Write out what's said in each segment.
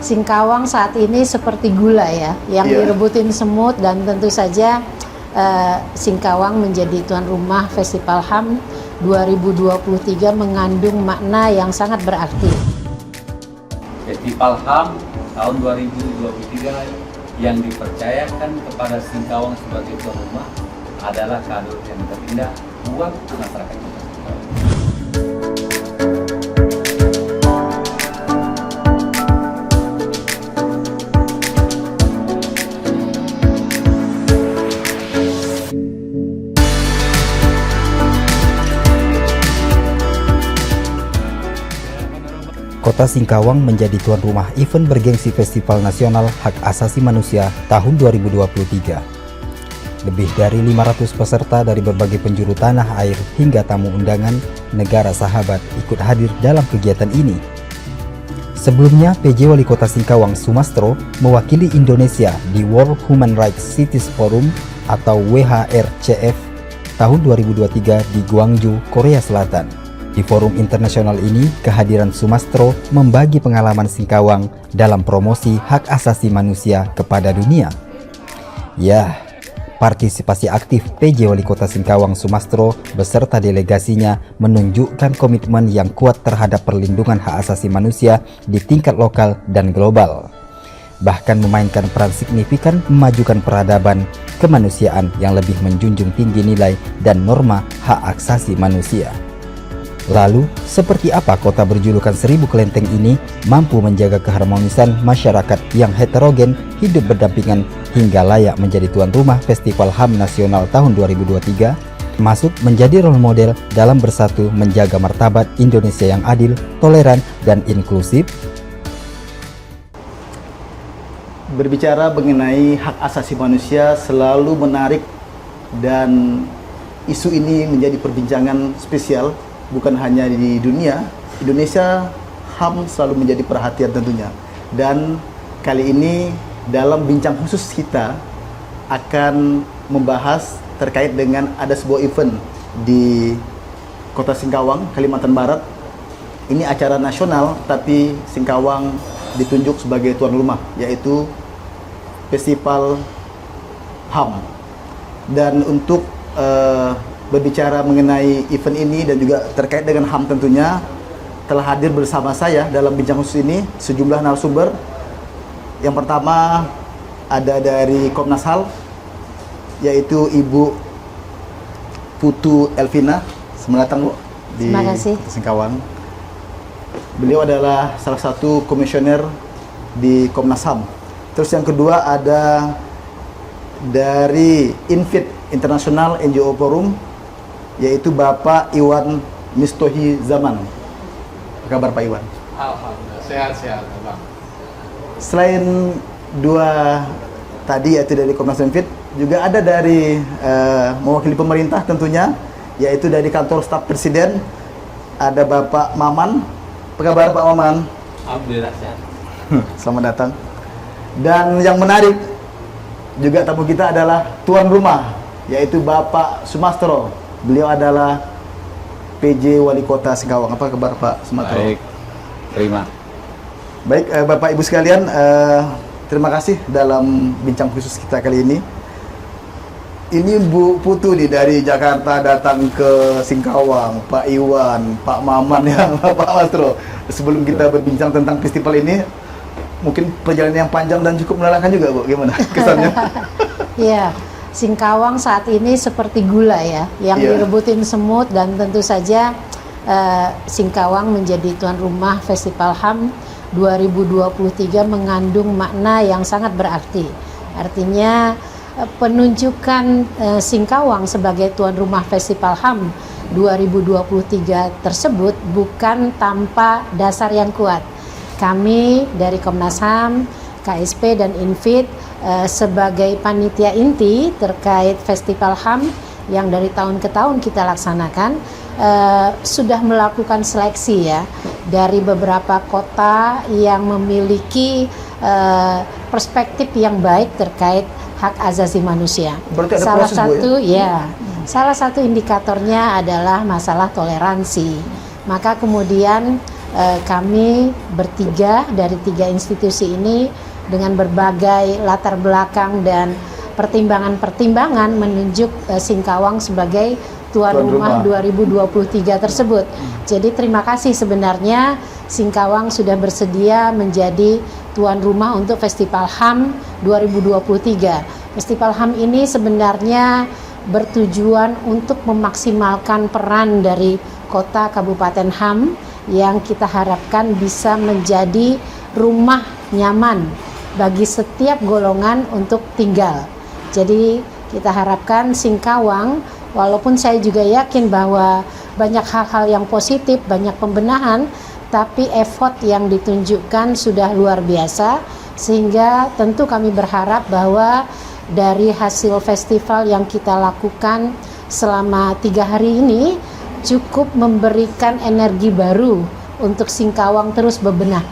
Singkawang saat ini seperti gula ya, yang direbutin semut, dan tentu saja Singkawang menjadi tuan rumah Festival HAM 2023 mengandung makna yang sangat berarti. Festival HAM tahun 2023 yang dipercayakan kepada Singkawang sebagai tuan rumah adalah kado yang terindah buat masyarakat kita. Kota Singkawang menjadi tuan rumah event bergengsi Festival Nasional Hak Asasi Manusia tahun 2023. Lebih dari 500 peserta dari berbagai penjuru tanah air hingga tamu undangan negara sahabat ikut hadir dalam kegiatan ini. Sebelumnya, PJ Wali Kota Singkawang Sumastro mewakili Indonesia di World Human Rights Cities Forum atau WHRCF tahun 2023 di Gwangju, Korea Selatan. Di forum internasional ini, kehadiran Sumastro membagi pengalaman Singkawang dalam promosi hak asasi manusia kepada dunia. Ya, partisipasi aktif PJ Wali Kota Singkawang Sumastro beserta delegasinya menunjukkan komitmen yang kuat terhadap perlindungan hak asasi manusia di tingkat lokal dan global. Bahkan memainkan peran signifikan memajukan peradaban kemanusiaan yang lebih menjunjung tinggi nilai dan norma hak asasi manusia. Lalu, seperti apa kota berjulukan 1000 kelenteng ini mampu menjaga keharmonisan masyarakat yang heterogen hidup berdampingan hingga layak menjadi tuan rumah Festival HAM Nasional tahun 2023, termasuk menjadi role model dalam bersatu menjaga martabat Indonesia yang adil, toleran, dan inklusif? Berbicara mengenai hak asasi manusia selalu menarik, dan isu ini menjadi perbincangan spesial. Bukan hanya di dunia, Indonesia HAM selalu menjadi perhatian tentunya. Dan kali ini dalam bincang khusus kita akan membahas terkait dengan ada sebuah event di Kota Singkawang, Kalimantan Barat. Ini acara nasional, tapi Singkawang ditunjuk sebagai tuan rumah, yaitu Festival HAM. Dan untuk berbicara mengenai event ini dan juga terkait dengan HAM tentunya, telah hadir bersama saya dalam bincang khusus ini sejumlah narasumber. Yang pertama ada dari Komnas HAM, yaitu Ibu Putu Elvina. Selamat datang, Bu, di Singkawang. Beliau adalah salah satu komisioner di Komnas HAM. Terus yang kedua ada dari INVIT International NGO Forum, yaitu Bapak Iwan Mistohi Zaman. Apa kabar Pak Iwan? Alhamdulillah, sehat-sehat Bang. Selain dua tadi yaitu dari Komnas Infit, juga ada dari mewakili pemerintah tentunya, yaitu dari kantor staf presiden, ada Bapak Maman. Apa kabar Pak Maman? Alhamdulillah sehat. Selamat datang. Dan yang menarik juga tamu kita adalah tuan rumah, yaitu Bapak Sumastro. Beliau adalah PJ Wali Kota Singkawang. Apa kabar Pak Sumastro? Baik, terima. Baik, Bapak Ibu sekalian, terima kasih dalam bincang khusus kita kali ini. Ini Bu Putu nih dari Jakarta datang ke Singkawang, Pak Iwan, Pak Maman, yang Pak Mastro. Sebelum kita berbincang tentang festival ini, mungkin perjalanan yang panjang dan cukup melelahkan juga, Bu. Gimana kesannya? Iya. Singkawang saat ini seperti gula ya, yang direbutin semut, dan tentu saja Singkawang menjadi tuan rumah Festival HAM 2023 mengandung makna yang sangat berarti. Artinya penunjukan Singkawang sebagai tuan rumah Festival HAM 2023 tersebut bukan tanpa dasar yang kuat. Kami dari Komnas HAM, KSP dan Infit sebagai panitia inti terkait Festival HAM yang dari tahun ke tahun kita laksanakan, sudah melakukan seleksi ya dari beberapa kota yang memiliki perspektif yang baik terkait hak asasi manusia. Berarti ada salah proses, satu Bu, ya? Salah satu indikatornya adalah masalah toleransi. Maka kemudian kami bertiga dari 3 institusi ini dengan berbagai latar belakang dan pertimbangan-pertimbangan menunjuk Singkawang sebagai tuan rumah 2023 tersebut. Jadi terima kasih sebenarnya Singkawang sudah bersedia menjadi tuan rumah untuk Festival HAM 2023. Festival HAM ini sebenarnya bertujuan untuk memaksimalkan peran dari kota Kabupaten HAM yang kita harapkan bisa menjadi rumah nyaman bagi setiap golongan untuk tinggal. Jadi kita harapkan Singkawang, walaupun saya juga yakin bahwa banyak hal-hal yang positif, banyak pembenahan, tapi effort yang ditunjukkan sudah luar biasa, sehingga tentu kami berharap bahwa dari hasil festival yang kita lakukan selama 3 hari ini cukup memberikan energi baru untuk Singkawang terus bebenah.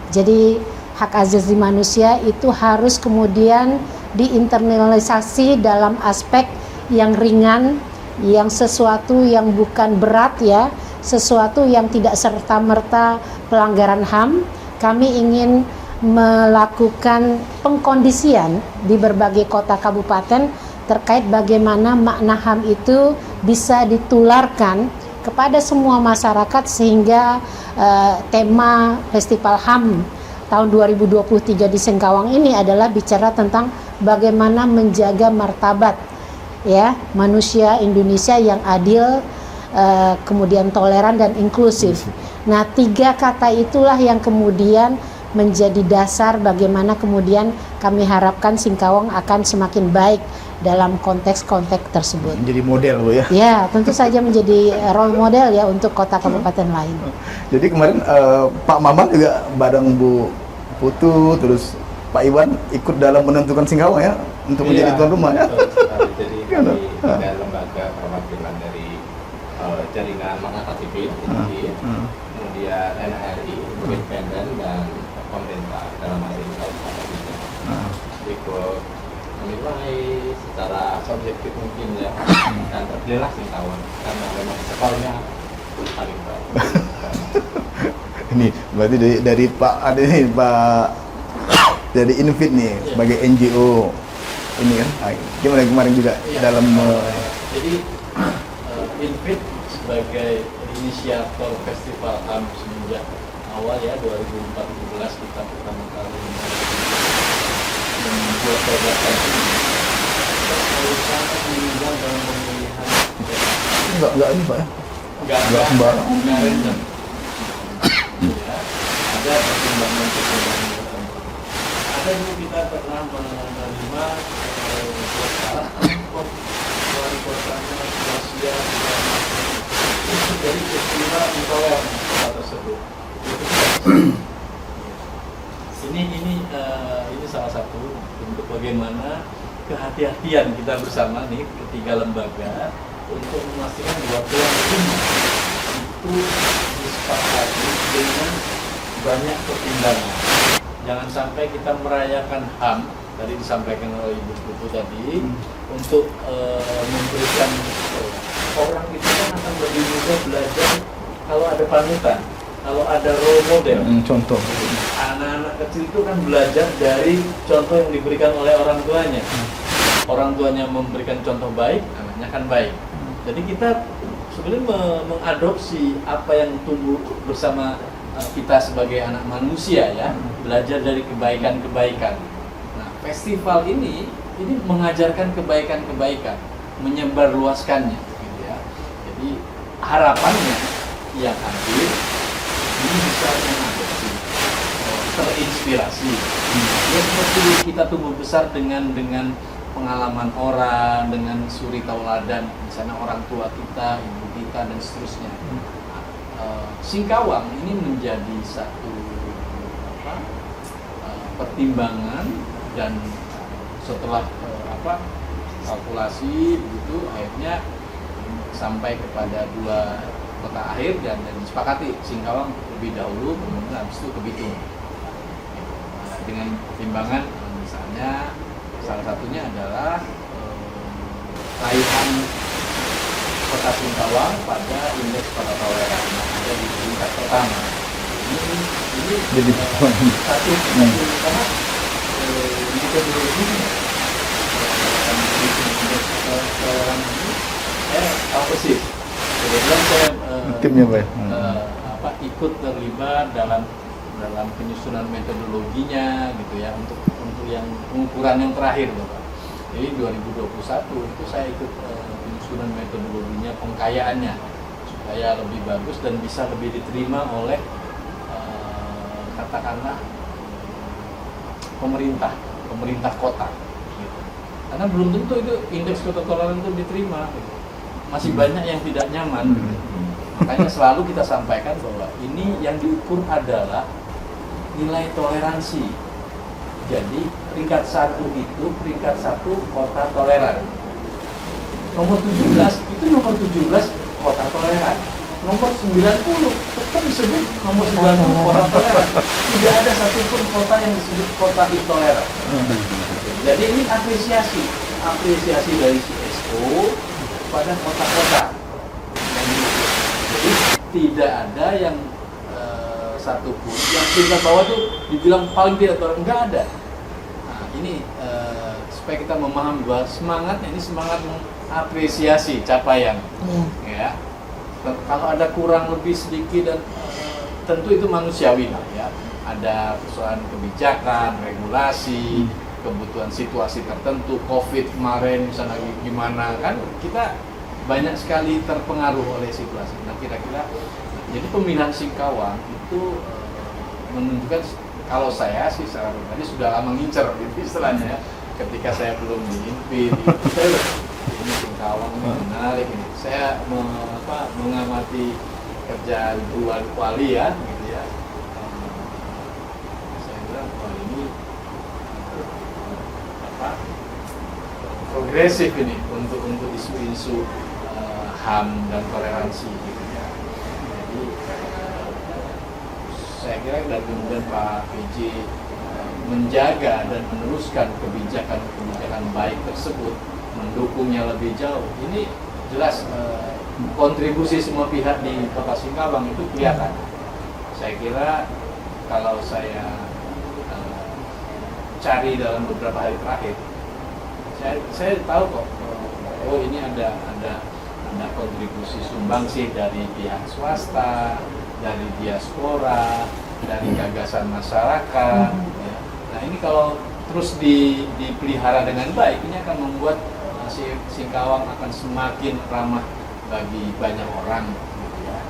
Jadi hak asasi manusia itu harus kemudian diinternalisasi dalam aspek yang ringan, yang sesuatu yang bukan berat ya, sesuatu yang tidak serta-merta pelanggaran HAM. Kami ingin melakukan pengkondisian di berbagai kota kabupaten terkait bagaimana makna HAM itu bisa ditularkan kepada semua masyarakat, sehingga tema Festival HAM tahun 2023 di Singkawang ini adalah bicara tentang bagaimana menjaga martabat ya manusia Indonesia yang adil, kemudian toleran dan inklusif. Nah, 3 kata itulah yang kemudian menjadi dasar bagaimana kemudian kami harapkan Singkawang akan semakin baik dalam konteks-konteks tersebut. Jadi model Bu ya. Ya, tentu saja menjadi role model ya untuk kota kabupaten lain. Jadi kemarin Pak Maman juga bareng Bu Putu, terus Pak Iwan ikut dalam menentukan Singkawang ya untuk menjadi tuan rumah ya. Betul sekali. Jadi kami ada lembaga perwakilan dari jaringan Mangakatipin, kemudian NRI, independen dan pemerintah dalam hal ini ikut menilai secara subjektif mungkin ya, dan terpilihlah Singkawang karena memang sekolahnya paling baik. Ini berarti dari Pak ada nih Pak dari Invit nih sebagai NGO ini kan. Gimana kemarin juga dalam jadi Invit sebagai inisiator festival HAM semenjak awal ya 2014 kita pertama kali membuat gagasan ini. Kita selalu sangat menunjang dalam pemilihan. enggak ini Pak ya. Enggak sembarang. Enggak random. Ya, ada pertimbangan tertentu. Ada dulu kita pernah menerima wali kotanya Malaysia itu dari peristiwa intoleran kota tersebut. Ini salah satu untuk bagaimana kehati-hatian kita bersama nih ketiga lembaga untuk memastikan bahwa tuan rumah itu disepakati dengan banyak pertimbangan. Jangan sampai kita merayakan HAM tadi disampaikan oleh Ibu Putu tadi untuk memberikan orang itu kan akan lebih mudah belajar kalau ada panutan, kalau ada role model. Contoh. Anak-anak kecil itu kan belajar dari contoh yang diberikan oleh orang tuanya. Orang tuanya memberikan contoh baik, anaknya kan baik. Jadi kita sebenarnya mengadopsi apa yang tumbuh bersama kita sebagai anak manusia ya, belajar dari kebaikan-kebaikan. Nah, festival ini mengajarkan kebaikan-kebaikan, menyebarluaskannya gitu ya. Jadi harapannya yang hadir ini bisa mengadopsi, terinspirasi. Ya seperti kita tumbuh besar dengan pengalaman orang, dengan suri tauladan, misalnya orang tua kita, ibu kita dan seterusnya. Singkawang ini menjadi satu pertimbangan, dan setelah kalkulasi begitu akhirnya sampai kepada 2 kota akhir dan disepakati Singkawang lebih dahulu, kemudian habis itu ke Bitung. Dengan pertimbangan misalnya salah satunya adalah raihan kota Singkawang pada indeks kota toleran ada di tingkat pertama. ini Jadi satu karena metodologi saya opposite. Kebetulan saya timnya Pak. ikut terlibat dalam penyusunan metodologinya gitu ya untuk yang pengukuran yang terakhir Bapak. Jadi 2021 itu saya ikut penyusunan metodologinya, pengkayaannya supaya lebih bagus dan bisa lebih diterima oleh katakanlah pemerintah kota gitu. Karena belum tentu itu indeks kota toleran itu diterima gitu. Masih banyak yang tidak nyaman gitu. Makanya selalu kita sampaikan bahwa ini yang diukur adalah nilai toleransi. Jadi peringkat 1 itu peringkat 1 kota toleran. Nomor 17 itu nomor 17 kota toleran. Nomor 90 tetap disebut nomor 90 kota toleran. Tidak ada satupun kota yang disebut kota intoleran. Jadi ini apresiasi dari CSO pada kota-kota. Jadi tidak ada yang satupun yang peringkat bawah tuh dibilang paling tidak toleran, enggak ada. Nah, ini supaya kita memahami bahwa semangatnya ini semangat mengapresiasi capaian. Ya. Kalau ada kurang lebih sedikit dan tentu itu manusiawi lah ya. Ada persoalan kebijakan, regulasi, kebutuhan situasi tertentu, COVID kemarin misalnya gimana kan kita banyak sekali terpengaruh oleh situasi. Nah kira-kira jadi pemilihan Singkawang itu menunjukkan kalau saya sih secara pribadi sudah lama ngincer gitu istilahnya ya. Ketika saya belum diimpin ini Singkawang ini menarik ini. Saya mengamati kerja dua wali ya gitu ya. Saya bilang wah ini progresif ini untuk isu-isu HAM dan toleransi gitu ya. Jadi saya kira dan kemudian Pak PJ menjaga dan meneruskan kebijakan baik tersebut, mendukungnya lebih jauh. Ini jelas kontribusi semua pihak di Kota Singkawang itu kelihatan. Saya kira kalau saya cari dalam beberapa hari terakhir, saya tahu kok. Oh ini ada kontribusi sumbangsih dari pihak swasta, dari diaspora, dari gagasan masyarakat. Ya. Nah ini kalau terus dipelihara dengan baik, ini akan membuat Singkawang akan semakin ramah bagi banyak orang. Ya.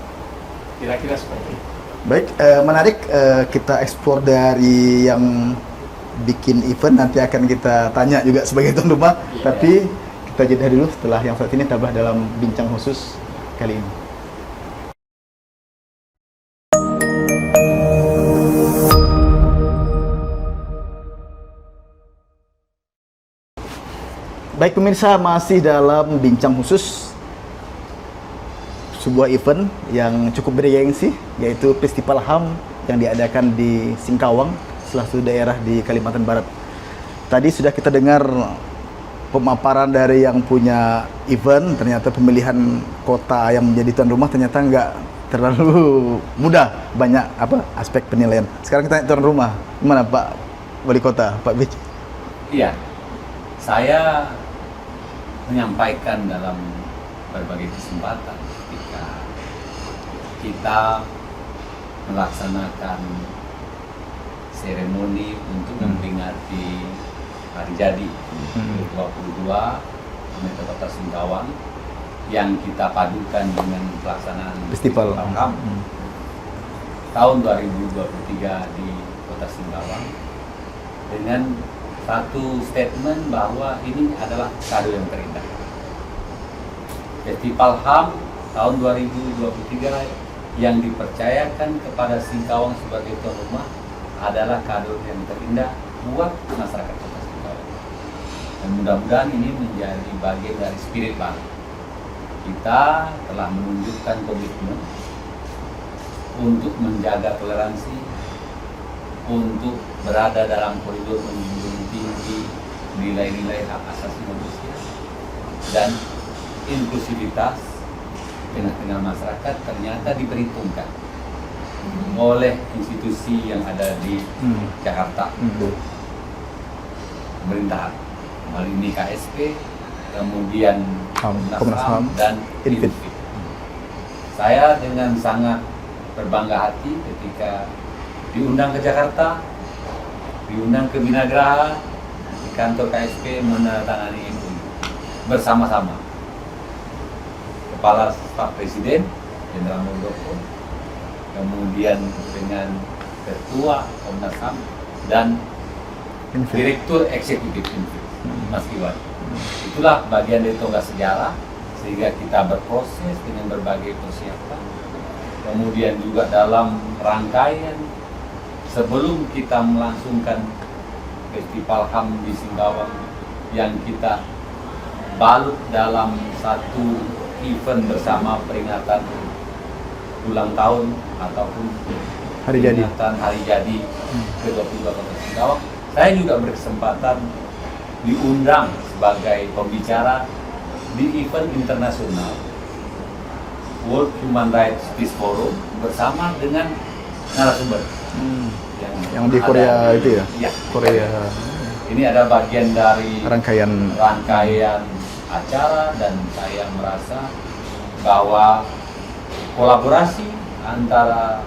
Kira-kira seperti itu. Baik, menarik kita eksplor dari yang bikin event, nanti akan kita tanya juga sebagai tuan rumah. Yeah. Tapi kita jeda dulu setelah yang saat ini tabah dalam bincang khusus kali ini. Baik pemirsa, masih dalam bincang khusus sebuah event yang cukup bergengsi, yaitu Festival HAM yang diadakan di Singkawang, salah satu daerah di Kalimantan Barat. Tadi sudah kita dengar pemaparan dari yang punya event, ternyata pemilihan kota yang menjadi tuan rumah ternyata nggak terlalu mudah, banyak aspek penilaian. Sekarang kita tanya tuan rumah, gimana Pak Wali Kota, Pak Bij? Iya, saya menyampaikan dalam berbagai kesempatan ketika kita melaksanakan seremoni untuk memperingati hari jadi 22 Pemerintah Kota Singkawang yang kita padukan dengan pelaksanaan Festival HAM tahun 2023 di Kota Singkawang dengan satu statement bahwa ini adalah kado yang terindah. Festival HAM tahun 2023 yang dipercayakan kepada Singkawang sebagai tuan rumah adalah kado yang terindah buat masyarakat Kota Singkawang. Dan mudah-mudahan ini menjadi bagian dari spirit baru. Kita telah menunjukkan komitmen untuk menjaga toleransi, untuk berada dalam koridor menjunjung tinggi nilai-nilai hak asasi manusia dan inklusivitas tengah-tengah masyarakat ternyata diperhitungkan. oleh institusi yang ada di Jakarta, pemerintahan, melalui ini KSP, kemudian Komnas HAM, dan Infid. Infid. Saya dengan sangat berbangga hati ketika diundang ke Jakarta, diundang ke Binagraha, di kantor KSP menandatangani MOU bersama-sama Kepala Staf Presiden Jenderal Muldoko, kemudian dengan Ketua Komnas HAM dan Direktur Eksekutif Infid, Mas Iwan. Itulah bagian dari tonggak sejarah, sehingga kita berproses dengan berbagai persiapan. Kemudian juga dalam rangkaian sebelum kita melangsungkan Festival HAM di Singkawang yang kita balut dalam satu event bersama peringatan ulang tahun ataupun Hari jadi. peringatan hari jadi ke-22 Kota Singkawang, saya juga berkesempatan diundang sebagai pembicara di event internasional World Human Rights Peace Forum bersama dengan narasumber Yang di Korea itu ya? Ya. Korea. Ini ada bagian dari Rangkaian acara, dan saya merasa bahwa kolaborasi antara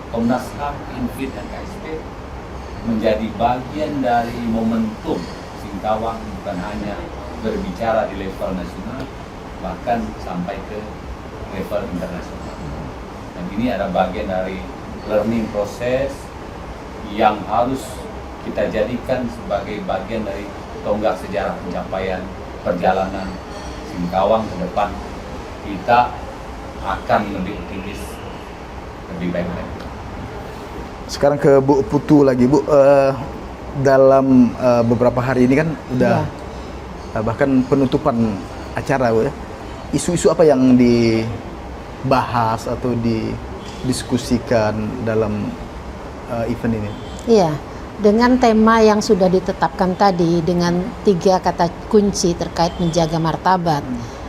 Komnas HAM, Infid, dan KSP menjadi bagian dari momentum Singkawang, bukan hanya berbicara di level nasional, bahkan sampai ke level internasional. Dan ini ada bagian dari learning process yang harus kita jadikan sebagai bagian dari tonggak sejarah pencapaian perjalanan Singkawang ke depan. Kita akan lebih optimis, lebih baik lagi. Sekarang ke Bu Putu lagi, Bu. Dalam beberapa hari ini kan udah bahkan penutupan acara, Bu ya. Isu-isu apa yang dibahas atau didiskusikan dalam event ini? Iya, dengan tema yang sudah ditetapkan tadi dengan 3 kata kunci terkait menjaga martabat,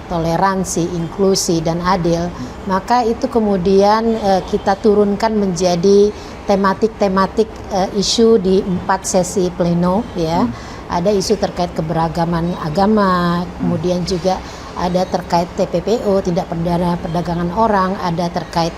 toleransi, inklusi, dan adil, maka itu kemudian kita turunkan menjadi tematik-tematik isu di 4 sesi pleno, ya. Ada isu terkait keberagaman agama, kemudian juga ada terkait TPPO, tindak pidana perdagangan orang, ada terkait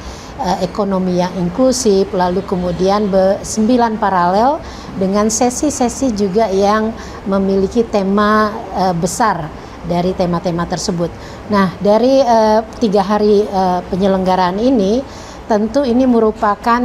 ekonomi yang inklusif, lalu kemudian 9 paralel dengan sesi-sesi juga yang memiliki tema besar dari tema-tema tersebut. Nah, dari 3 hari penyelenggaraan ini, tentu ini merupakan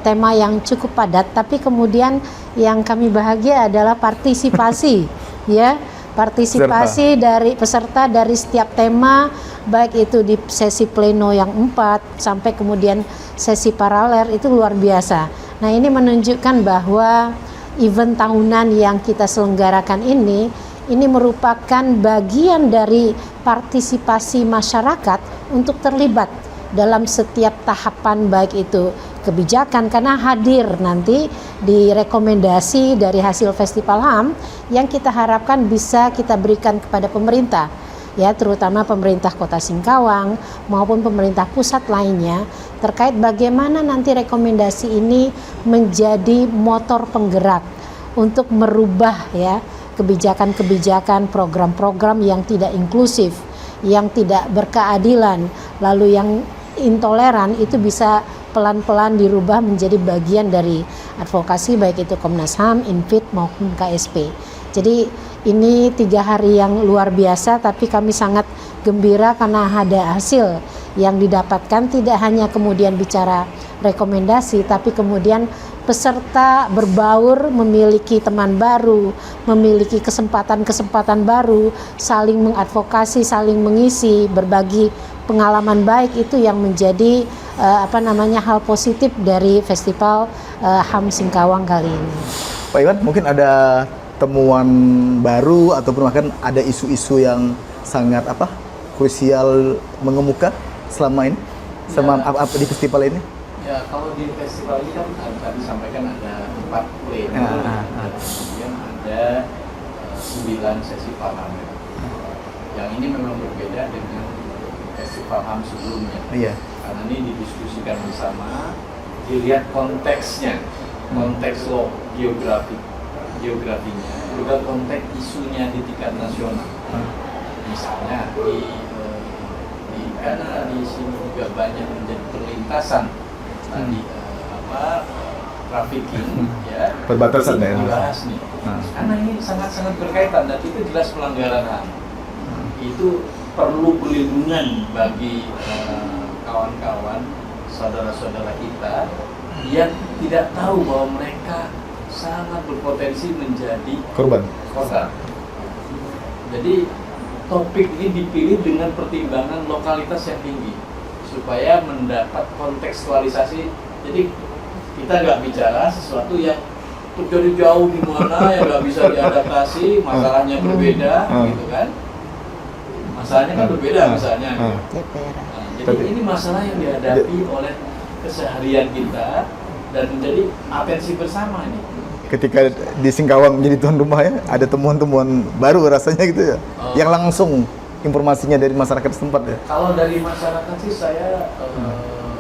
tema yang cukup padat, tapi kemudian yang kami bahagia adalah partisipasi, ya. Partisipasi dari peserta dari setiap tema, baik itu di sesi pleno yang 4 sampai kemudian sesi paralel, itu luar biasa. Nah, ini menunjukkan bahwa event tahunan yang kita selenggarakan ini merupakan bagian dari partisipasi masyarakat untuk terlibat dalam setiap tahapan, baik itu kebijakan, karena hadir nanti di rekomendasi dari hasil Festival HAM yang kita harapkan bisa kita berikan kepada pemerintah, ya, terutama pemerintah Kota Singkawang maupun pemerintah pusat lainnya, terkait bagaimana nanti rekomendasi ini menjadi motor penggerak untuk merubah, ya, kebijakan-kebijakan, program-program yang tidak inklusif, yang tidak berkeadilan, lalu yang intoleran, itu bisa pelan-pelan dirubah menjadi bagian dari advokasi, baik itu Komnas HAM, Infid maupun KSP. Jadi ini 3 hari yang luar biasa, tapi kami sangat gembira karena ada hasil yang didapatkan, tidak hanya kemudian bicara rekomendasi, tapi kemudian peserta berbaur, memiliki teman baru, memiliki kesempatan-kesempatan baru, saling mengadvokasi, saling mengisi, berbagi pengalaman baik, itu yang menjadi hal positif dari Festival HAM Singkawang kali ini. Pak Iwan, mungkin ada temuan baru ataupun bahkan ada isu-isu yang sangat krusial mengemuka selama ini, di festival ini? Ya, kalau di festival ini kan tadi sampaikan ada 4 pleno, kemudian ada 9 sesi paralel. Yang ini memang berbeda dengan festival HAM sebelumnya. Iya. Karena ini didiskusikan bersama, dilihat konteksnya, konteks geografinya, juga konteks isunya di tingkat nasional. Misalnya karena di sini juga banyak menjadi perlintasan tadi trafficking, ya, Perbatasan ini ya. dibahas nih. Karena ini sangat-sangat berkaitan dan itu jelas pelanggaran HAM. Itu perlu perlindungan bagi kawan-kawan, saudara-saudara kita yang tidak tahu bahwa mereka sangat berpotensi menjadi Korban. Jadi topik ini dipilih dengan pertimbangan lokalitas yang tinggi supaya mendapat kontekstualisasi. Jadi kita nggak bicara sesuatu yang terjadi jauh di mana yang nggak bisa diadaptasi, masalahnya berbeda, gitu kan? Masalahnya kan berbeda misalnya. Jadi ini masalah yang dihadapi oleh keseharian kita dan menjadi atensi bersama ini. Ketika di Singkawang menjadi tuan rumah ya, ada temuan-temuan baru rasanya gitu ya, yang langsung informasinya dari masyarakat setempat ya. Kalau dari masyarakat sih saya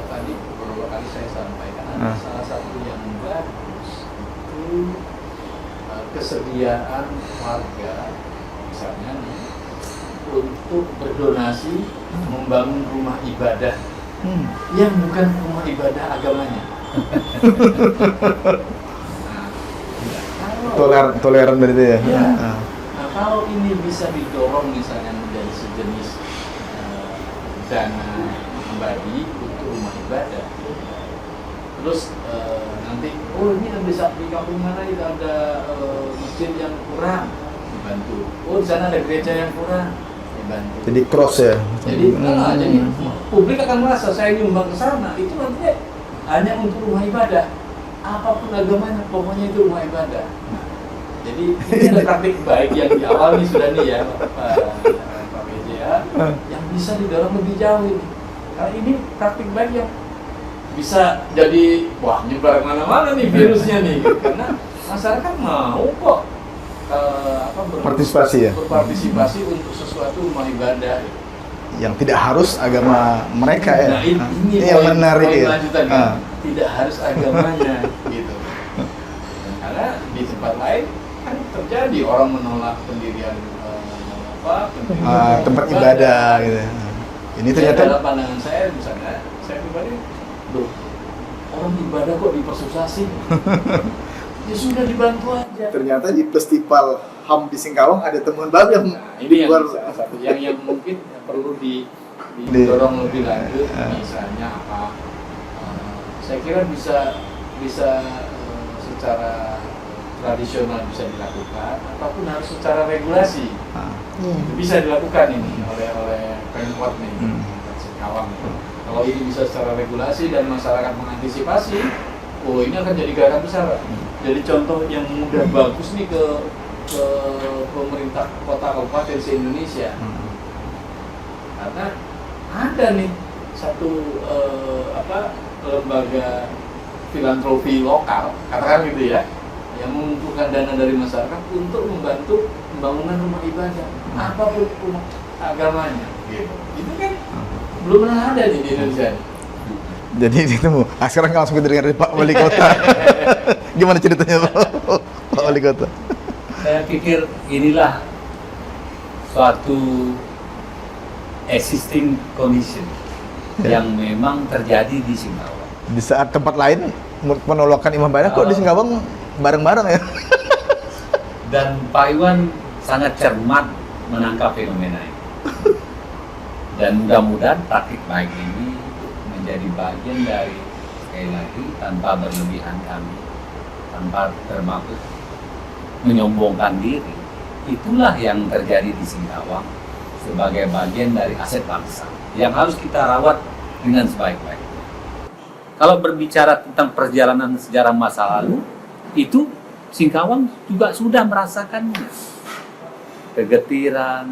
tadi beberapa kali saya sampaikan ada salah satu yang bagus itu kesediaan warga misalnya nih, untuk berdonasi membangun rumah ibadah yang bukan rumah ibadah agamanya. Toleran berarti ya. Ya. Nah, kalau ini bisa didorong misalnya menjadi sejenis dana pribadi untuk rumah ibadah, terus nanti ini bisa di kampung mana itu ada masjid yang kurang, dibantu. Di sana ada gereja yang kurang, dibantu. Jadi cross ya. Jadi jadi publik akan merasa saya nyumbang ke sana itu nanti hanya untuk rumah ibadah. Apapun agamanya, pokoknya itu rumah ibadah. Jadi ini ada praktik baik yang di awal nih sudah nih ya Pak PJ ya, yang bisa didorong lebih jauh ini. Karena ini praktik baik yang bisa jadi nyebar mana-mana nih virusnya nih, karena masyarakat mau kok berpartisipasi untuk sesuatu rumah ibadah. Yang tidak harus agama mereka ya. Nah, ini yang menarik ya. Lanjutan, kan? Tidak harus agamanya gitu. Karena di tempat lain kan terjadi orang menolak pendirian tempat ibadah gitu. Ini ternyata dalam pandangan saya misalnya, saya pribadi, orang ibadah kok dipersusah sih? Ya sudah dibantu aja. ternyata di festival HAM di Singkawang ada temuan baru yang Ini yang salah satu yang mungkin perlu didorong lebih lanjut. Misalnya apa? Saya kira bisa secara tradisional bisa dilakukan, ataupun harus secara regulasi. Bisa dilakukan ini oleh Pemkot nih, Singkawang. Kalau ini bisa secara regulasi dan masyarakat mengantisipasi, ini akan jadi gerakan besar. Jadi contoh yang mudah bagus nih ke pemerintah kota kabupaten se-Indonesia. Karena ada nih satu lembaga filantropi lokal, katakan gitu ya, yang mengumpulkan dana dari masyarakat untuk membantu pembangunan rumah ibadah, apapun rumah agamanya. Gitu. Itu kan belum pernah ada nih di Indonesia. jadi ditemu. Sekarang langsung kita dengar dari Pak Wali Kota. Gimana ceritanya Pak Wali Kota? Saya pikir inilah suatu existing condition yang memang terjadi di Singkawang. Di saat tempat lain penolakan imam ibadah kok di Singkawang bareng-bareng ya? Dan Pak Iwan sangat cermat menangkap fenomena ini. Dan mudah-mudahan praktik baik ini menjadi bagian dari, sekali lagi, tanpa berlebihan kami, tanpa termaksud menyombongkan diri. Itulah yang terjadi di Singkawang sebagai bagian dari aset bangsa yang harus kita rawat dengan sebaik-baiknya. Kalau berbicara tentang perjalanan sejarah masa lalu, itu Singkawang juga sudah merasakannya. Kegetiran,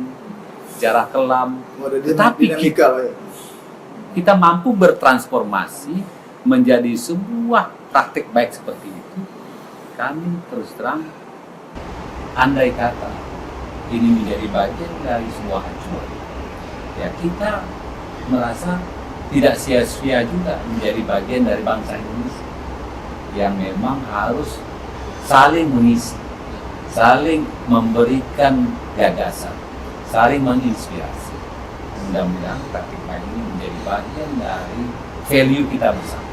sejarah kelam. Tetapi kita mampu bertransformasi menjadi sebuah praktik baik seperti itu. Kami terus terang, andai kata ini menjadi bagian dari sebuah acuan, ya kita merasa tidak sia-sia juga menjadi bagian dari bangsa Indonesia. yang memang harus saling mengisi, saling memberikan gagasan, saling menginspirasi. Mudah-mudahan praktik baik ini menjadi bagian dari value kita bersama.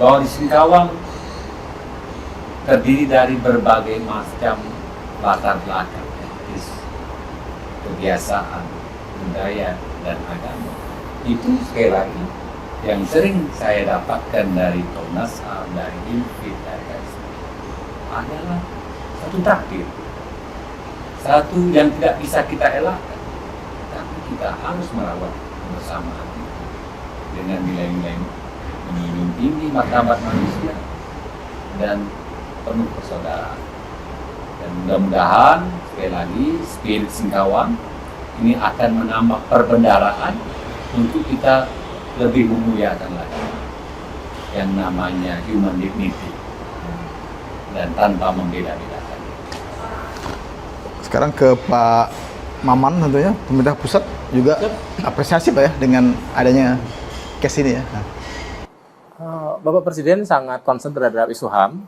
Bahwa di Singkawang terdiri dari berbagai macam latar belakang, etnis, kebiasaan, budaya, dan agama. Itu sekali lagi yang sering saya dapatkan dari Komnas HAM, dari ILFIT, dari KSP, adalah satu takdir, satu yang tidak bisa kita elakkan, tapi kita harus merawat kebersamaan itu dengan nilai-nilai menjunjung tinggi martabat manusia dan penuh persaudaraan. Dan mudah-mudahan sekali lagi spirit Singkawang ini akan menambah perbendaharaan untuk kita lebih memuliakan lagi yang namanya human dignity dan tanpa membeda-bedakan. Sekarang ke Pak Maman tentunya, pemerintah pusat juga apresiasi Pak ya dengan adanya case ini ya. Bapak Presiden sangat concern terhadap isu HAM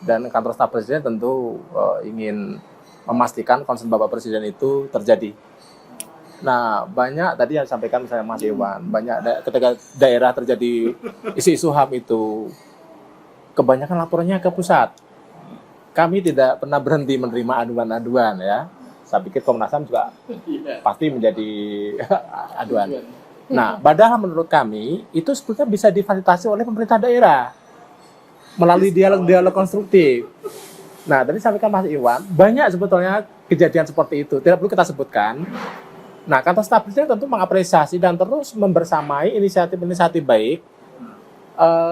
dan kantor staf Presiden tentu ingin memastikan concern Bapak Presiden itu terjadi. Nah, banyak tadi yang disampaikan misalnya Mas Iwan, banyak ketika daerah terjadi isu-isu HAM itu, kebanyakan laporannya ke pusat. Kami tidak pernah berhenti menerima aduan-aduan ya. Saya pikir Komnas HAM juga pasti menjadi aduan. Nah, padahal menurut kami itu sebetulnya bisa difasilitasi oleh pemerintah daerah melalui dialog-dialog konstruktif. Nah, tadi sampaikan Mas Iwan, banyak sebetulnya kejadian seperti itu, tidak perlu kita sebutkan. Nah, kantor staf Presiden tentu mengapresiasi dan terus membersamai inisiatif-inisiatif baik,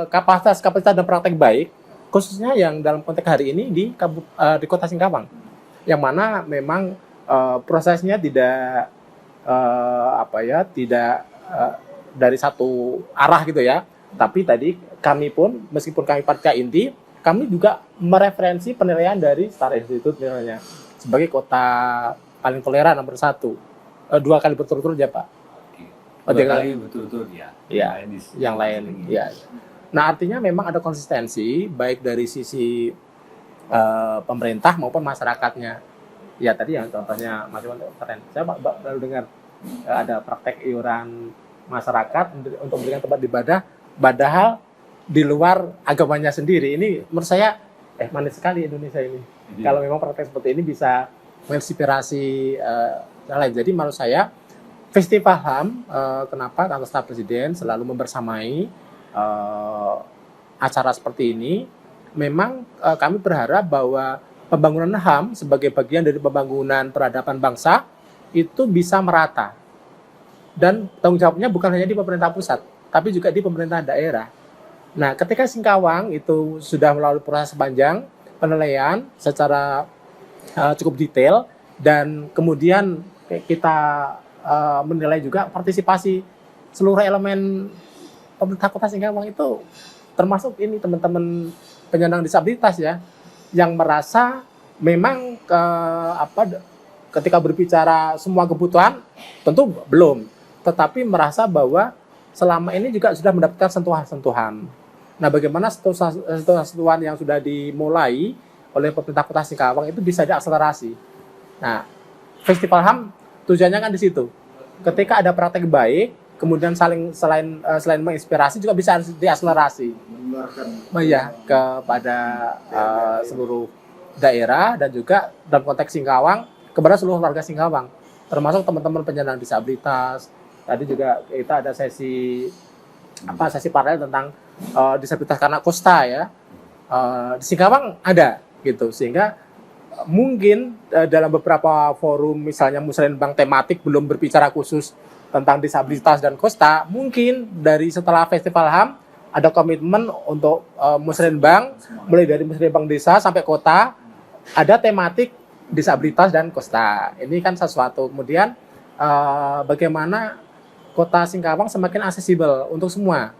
kapasitas dan praktek baik, khususnya yang dalam konteks hari ini di Kota Singkawang, yang mana memang prosesnya tidak dari satu arah gitu ya. Tapi tadi kami pun, meskipun kami Partia Inti, kami juga mereferensi penilaian dari Star Institute misalnya sebagai kota paling toleran nomor 1. 2 kali berturut-turut ya Pak. 2 kali berturut-turut ya. Ya, yang lain. Ya. Nah, artinya memang ada konsistensi baik dari sisi pemerintah maupun masyarakatnya. Ya tadi yang contohnya Mas Iwan keren. Saya baru dengar ada praktek iuran masyarakat untuk memberikan tempat ibadah, padahal di luar agamanya sendiri. Ini menurut saya manis sekali Indonesia ini. Kalau memang praktek seperti ini bisa menginspirasi lain. Jadi menurut saya Festival HAM, kenapa kantor staf Presiden selalu membersamai acara seperti ini? Memang kami berharap bahwa pembangunan HAM sebagai bagian dari pembangunan peradaban bangsa itu bisa merata. Dan tanggung jawabnya bukan hanya di pemerintah pusat, tapi juga di pemerintah daerah. Nah, ketika Singkawang itu sudah melalui proses panjang penilaian secara cukup detail, dan kemudian kita menilai juga partisipasi seluruh elemen pemerintah Kota Singkawang itu, termasuk ini teman-teman penyandang disabilitas ya, yang merasa memang ketika berbicara semua kebutuhan tentu belum, tetapi merasa bahwa selama ini juga sudah mendapatkan sentuhan-sentuhan. Nah, bagaimana sentuhan-sentuhan yang sudah dimulai oleh pemerintah Kota Singkawang itu bisa diakselerasi. Nah, Festival HAM tujuannya kan di situ. Ketika ada praktek baik, kemudian selain menginspirasi juga bisa diakselerasi. Ya, kepada seluruh daerah dan juga dalam konteks Singkawang kepada seluruh warga Singkawang, termasuk teman-teman penyandang disabilitas. Tadi juga kita ada sesi paralel tentang disabilitas karena kosta ya. Di Singkawang ada gitu, sehingga mungkin dalam beberapa forum misalnya Musrenbang tematik belum berbicara khusus tentang disabilitas dan kosta, mungkin dari setelah Festival HAM ada komitmen untuk Musrenbang, mulai dari Musrenbang desa sampai kota ada tematik disabilitas dan kosta. Ini kan sesuatu. Kemudian bagaimana Kota Singkawang semakin aksesibel untuk semua,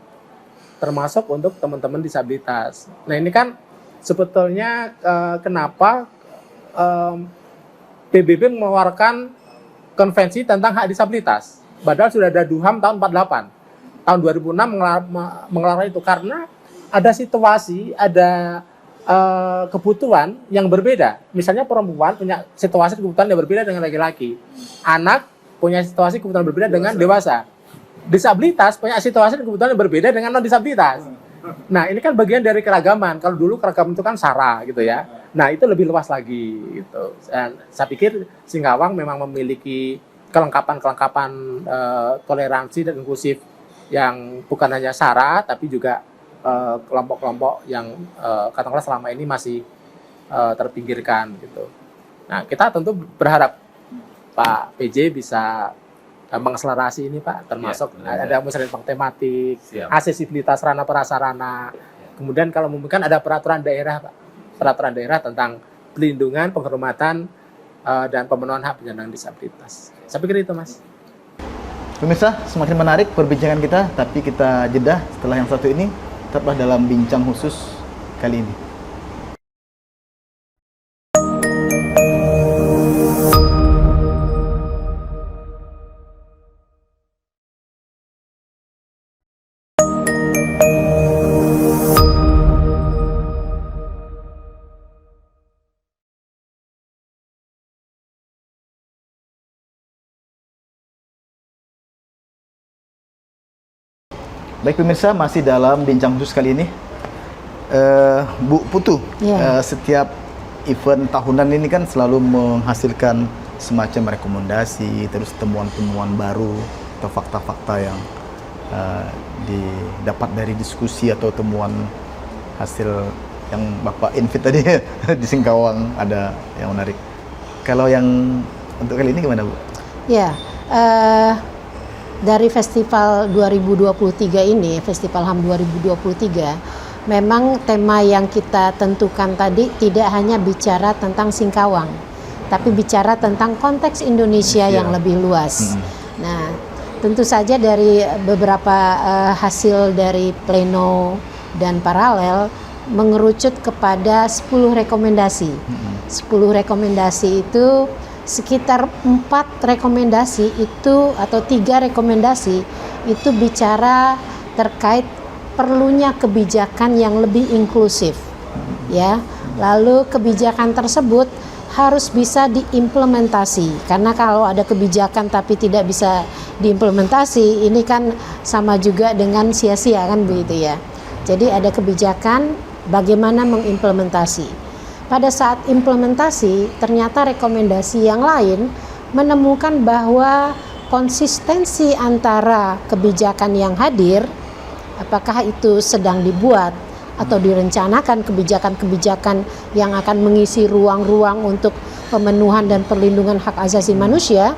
termasuk untuk teman-teman disabilitas. Nah, ini kan sebetulnya kenapa PBB mengeluarkan konvensi tentang hak disabilitas. Padahal sudah ada DUHAM tahun 48. Tahun 2006 mengeluarkan itu karena ada situasi, ada kebutuhan yang berbeda. Misalnya perempuan punya situasi kebutuhan yang berbeda dengan laki-laki. Anak punya situasi kebutuhan berbeda dengan dewasa. Disabilitas punya situasi dan kebutuhan yang berbeda dengan non-disabilitas. Nah, ini kan bagian dari keragaman. Kalau dulu keragaman itu kan sara gitu ya. Nah, itu lebih luas lagi gitu. Dan saya pikir Singkawang memang memiliki kelengkapan-kelengkapan toleransi dan inklusif yang bukan hanya sara tapi juga kelompok-kelompok yang katakanlah selama ini masih terpinggirkan gitu. Nah, kita tentu berharap Pak PJ bisa mengakselerasi ini Pak, termasuk ada musrah tematik, aksesibilitas sarana prasarana. Kemudian kalau memungkinkan ada peraturan daerah Pak, peraturan daerah tentang pelindungan, penghormatan dan pemenuhan hak penyandang disabilitas. Saya pikir itu Mas. Pemirsa, semakin menarik perbincangan kita, tapi kita jeda setelah yang satu ini. Tetaplah dalam bincang khusus kali ini. Baik pemirsa, masih dalam bincang khusus kali ini. Bu Putu, setiap event tahunan ini kan selalu menghasilkan semacam rekomendasi, terus temuan-temuan baru atau fakta-fakta yang didapat dari diskusi atau temuan hasil yang Bapak invite tadi di Singkawang, ada yang menarik. Kalau yang untuk kali ini gimana Bu? Ya, dari Festival 2023 ini, Festival HAM 2023, memang tema yang kita tentukan tadi tidak hanya bicara tentang Singkawang, tapi bicara tentang konteks Indonesia yang lebih luas. Nah, tentu saja dari beberapa hasil dari pleno dan paralel mengerucut kepada 10 rekomendasi. 10 rekomendasi itu sekitar 4 rekomendasi itu atau 3 rekomendasi itu bicara terkait perlunya kebijakan yang lebih inklusif, ya. Lalu kebijakan tersebut harus bisa diimplementasi, karena kalau ada kebijakan tapi tidak bisa diimplementasi, ini kan sama juga dengan sia-sia kan begitu ya. Jadi ada kebijakan, bagaimana mengimplementasi. Pada saat implementasi, ternyata rekomendasi yang lain menemukan bahwa konsistensi antara kebijakan yang hadir, apakah itu sedang dibuat atau direncanakan kebijakan-kebijakan yang akan mengisi ruang-ruang untuk pemenuhan dan perlindungan hak asasi manusia,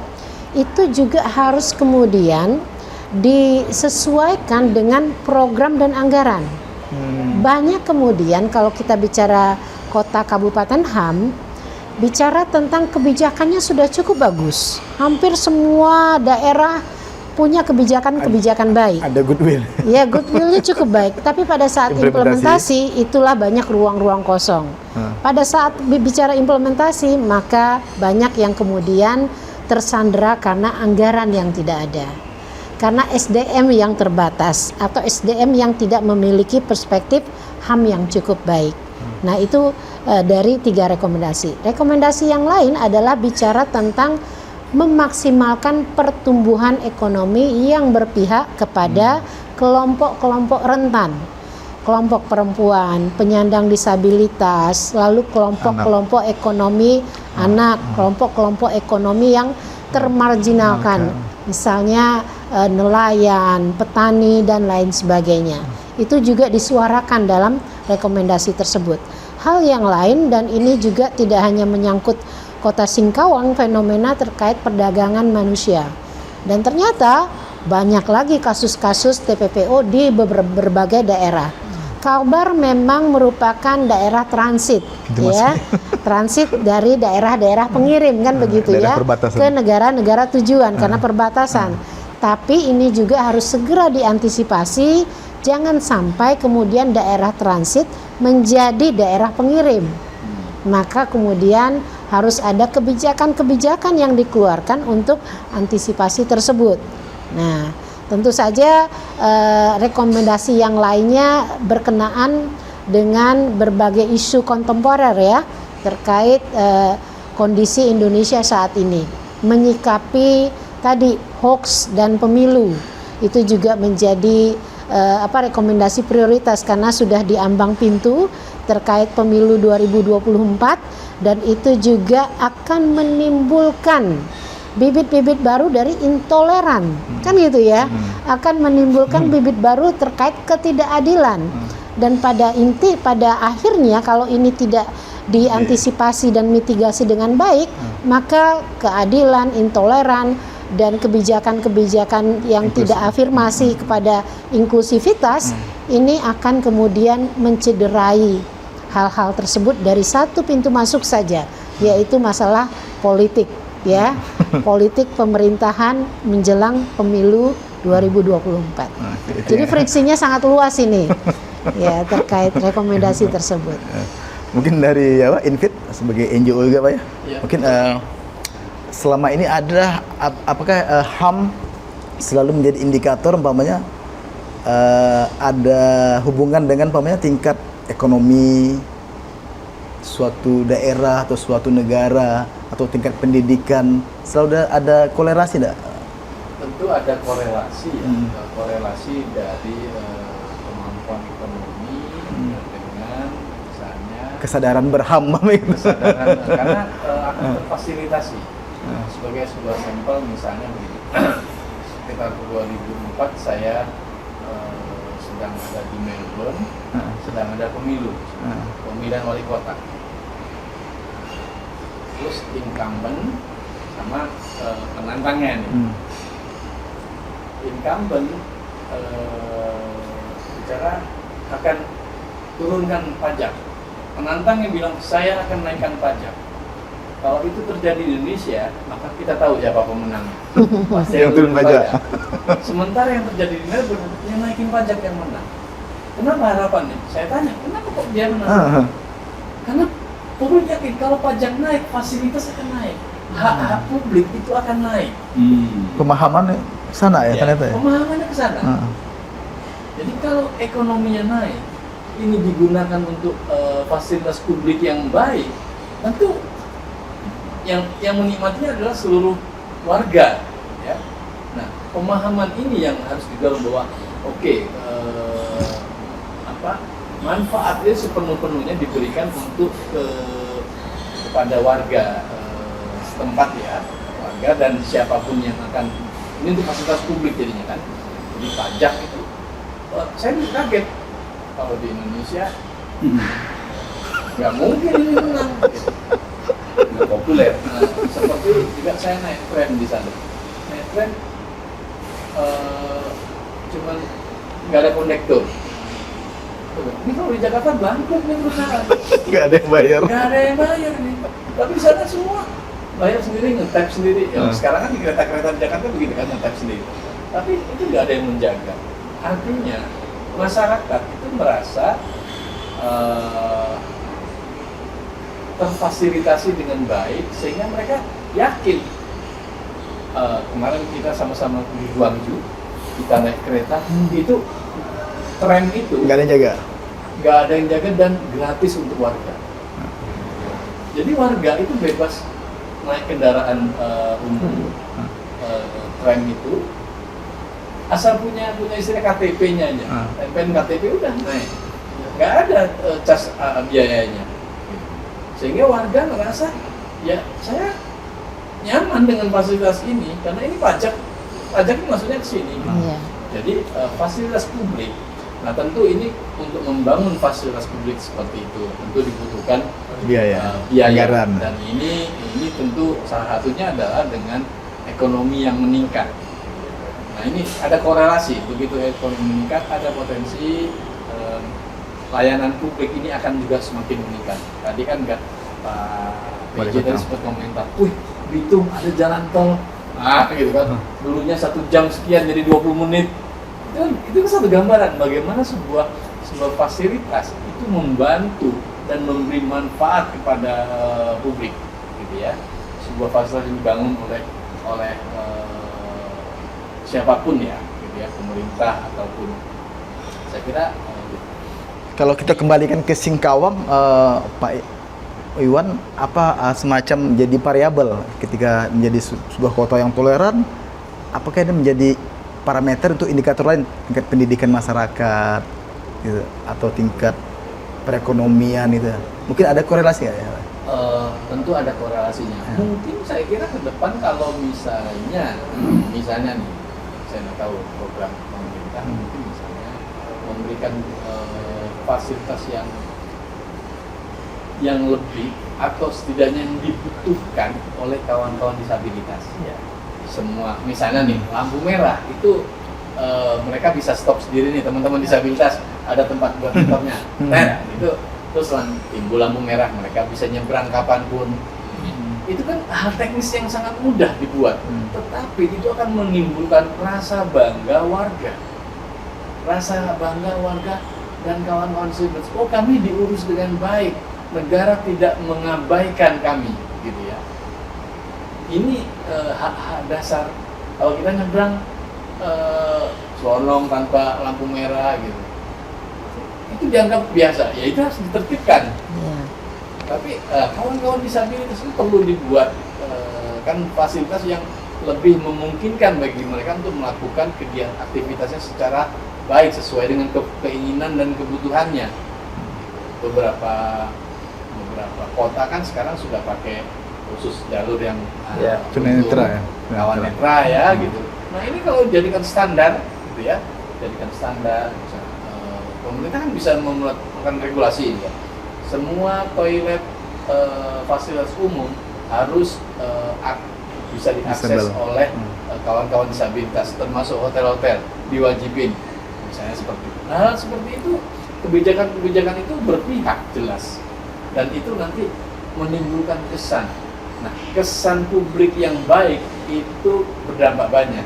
itu juga harus kemudian disesuaikan dengan program dan anggaran. Banyak kemudian kalau kita bicara kota kabupaten HAM, bicara tentang kebijakannya sudah cukup bagus. Hampir semua daerah punya kebijakan-kebijakan baik. Ada goodwill. Ya, goodwill-nya cukup baik. Tapi pada saat implementasi, itulah banyak ruang-ruang kosong. Pada saat bicara implementasi, maka banyak yang kemudian tersandera karena anggaran yang tidak ada. Karena SDM yang terbatas atau SDM yang tidak memiliki perspektif HAM yang cukup baik. Nah, itu dari 3 rekomendasi. Rekomendasi yang lain adalah bicara tentang memaksimalkan pertumbuhan ekonomi yang berpihak kepada kelompok-kelompok rentan, kelompok perempuan, penyandang disabilitas, lalu kelompok-kelompok ekonomi anak, kelompok-kelompok ekonomi yang termarginalkan, misalnya nelayan, petani, dan lain sebagainya. Itu juga disuarakan dalam rekomendasi tersebut. Hal yang lain, dan ini juga tidak hanya menyangkut Kota Singkawang, fenomena terkait perdagangan manusia. Dan ternyata banyak lagi kasus-kasus TPPO di berbagai daerah. Kalbar memang merupakan daerah transit, ya, transit dari daerah-daerah pengirim kan begitu ya, ke negara-negara tujuan karena perbatasan. Tapi ini juga harus segera diantisipasi, jangan sampai kemudian daerah transit menjadi daerah pengirim. Maka kemudian harus ada kebijakan-kebijakan yang dikeluarkan untuk antisipasi tersebut. Nah, Tentu saja rekomendasi yang lainnya berkenaan dengan berbagai isu kontemporer ya terkait kondisi Indonesia saat ini, menyikapi tadi hoax dan pemilu itu juga menjadi rekomendasi prioritas karena sudah diambang pintu terkait pemilu 2024 dan itu juga akan menimbulkan bibit-bibit baru dari intoleran, kan gitu ya, akan menimbulkan bibit baru terkait ketidakadilan dan pada akhirnya kalau ini tidak diantisipasi dan mitigasi dengan baik, maka keadilan, intoleran dan kebijakan-kebijakan yang tidak afirmasi kepada inklusivitas ini akan kemudian mencederai hal-hal tersebut dari satu pintu masuk saja, yaitu masalah politik ya, politik pemerintahan menjelang pemilu 2024. Jadi friksinya sangat luas ini ya terkait rekomendasi tersebut. Mungkin dari Infit sebagai NGO juga Pak ya. Mungkin selama ini apakah HAM selalu menjadi indikator umpamanya ada hubungan dengan umpamanya tingkat ekonomi suatu daerah atau suatu negara atau tingkat pendidikan, selalu ada korelasi enggak? Tentu ada korelasi ya, korelasi dari kemampuan ekonomi dengan misalnya Kesadaran berham kesadaran karena akan terfasilitasi. Sebagai sebuah sampel misalnya begini, sekitar 2004 saya sedang ada di Melbourne, sedang ada pemilu, pemilihan wali kota. Terus incumbent sama penantangnya nih. Incumbent bicara akan turunkan pajak. Penantangnya bilang saya akan naikkan pajak. Kalau itu terjadi di Indonesia, maka kita tahu siapa pemenangnya. Pasti yang turun pajak. Sementara yang terjadi di Melbourne, yang naikin pajak yang menang. Kenapa harapannya? Saya tanya, kenapa kok dia menang? Karena publik yakin kalau pajak naik, fasilitas akan naik. Hak-hak publik itu akan naik. Pemahamannya sana ya ternyata ya. Pemahamannya ke sana. Jadi kalau ekonominya naik, ini digunakan untuk fasilitas publik yang baik, tentu yang menikmatinya adalah seluruh warga, ya. Nah, pemahaman ini yang harus didorong bahwa manfaatnya sepenuh-penuhnya diberikan untuk kepada warga setempat ya, warga dan siapapun yang akan ini untuk fasilitas publik jadinya kan. Jadi pajak itu, saya kaget kalau di Indonesia nggak mungkin ini menang. Nggak populer. Nah, seperti juga saya naik tren di sana. Naik tren cuman nggak ada kondektur. Ini kalau di Jakarta bangkrut nih perusahaan. Nggak ada yang bayar. Nggak ada yang bayar nih. Tapi di sana semua bayar sendiri, nge-tap sendiri. Ya, sekarang kan di kereta-kereta di Jakarta begitu kan, nge-tap sendiri. Tapi itu nggak ada yang menjaga. Artinya masyarakat itu merasa terfasilitasi dengan baik sehingga mereka yakin. Kemarin kita sama-sama di Guangzhou, kita naik kereta, itu tren itu Nggak ada yang jaga. nggak ada yang jaga dan gratis untuk warga. Jadi warga itu bebas naik kendaraan umum, tram itu, asal punya istilah KTP-nya aja, tempelin KTP udah naik, nggak ada cas biayanya. Sehingga warga merasa ya saya nyaman dengan fasilitas ini karena ini pajak ini maksudnya ke sini. Jadi fasilitas publik. Nah tentu ini untuk membangun fasilitas publik seperti itu tentu dibutuhkan biaya anggaran. Dan ini tentu salah satunya adalah dengan ekonomi yang meningkat. Nah ini ada korelasi, begitu ekonomi meningkat ada potensi layanan publik ini akan juga semakin meningkat. Tadi kan Pak PJ tadi sempat komentar, Bitung ada jalan tol, gitu kan, dulunya 1 jam sekian jadi 20 menit. Itu kan satu gambaran bagaimana sebuah fasilitas itu membantu dan memberi manfaat kepada publik, gitu ya. Sebuah fasilitas yang dibangun oleh siapapun ya, gitu. ya, pemerintah ataupun saya kira Kalau kita kembalikan ke Singkawang, Pak Iwan, apa semacam jadi variabel ketika menjadi sebuah kota yang toleran, apakah ini menjadi parameter untuk indikator lain, tingkat pendidikan masyarakat, gitu, atau tingkat perekonomian itu? Mungkin ada korelasi nggak ya? tentu ada korelasinya. Mungkin saya kira ke depan kalau misalnya nih, saya nggak tahu program pemerintah mungkin misalnya memberikan fasilitas yang lebih atau setidaknya yang dibutuhkan oleh kawan-kawan disabilitas. Semua, misalnya nih lampu merah itu mereka bisa stop sendiri nih teman-teman disabilitas, ada tempat buat stopnya. Itu terus timbul lampu merah, mereka bisa nyebrang kapanpun. Itu kan hal teknis yang sangat mudah dibuat, tetapi itu akan menimbulkan rasa bangga warga dan kawan-kawan disabilitas. Oh, kami diurus dengan baik, negara tidak mengabaikan kami, gitu ya. Ini hak-hak dasar. Kalau kita nyebrang selonong tanpa lampu merah gitu, itu dianggap biasa, ya itu harus ditertibkan. Tapi kawan-kawan disabilitas itu perlu dibuat kan fasilitas yang lebih memungkinkan bagi mereka untuk melakukan kegiatan aktivitasnya secara baik sesuai dengan keinginan dan kebutuhannya. Beberapa kota kan sekarang sudah pakai khusus jalur yang tunanetra ya, kawan netra ya gitu. Nah ini kalau jadikan standar gitu ya, pemerintah kan bisa melakukan regulasi ya. Semua toilet fasilitas umum harus bisa diakses oleh kawan-kawan disabilitas, termasuk hotel-hotel diwajibin, misalnya seperti itu. Nah seperti itu kebijakan itu berpihak jelas, dan itu nanti menimbulkan kesan. Nah kesan publik yang baik itu berdampak banyak,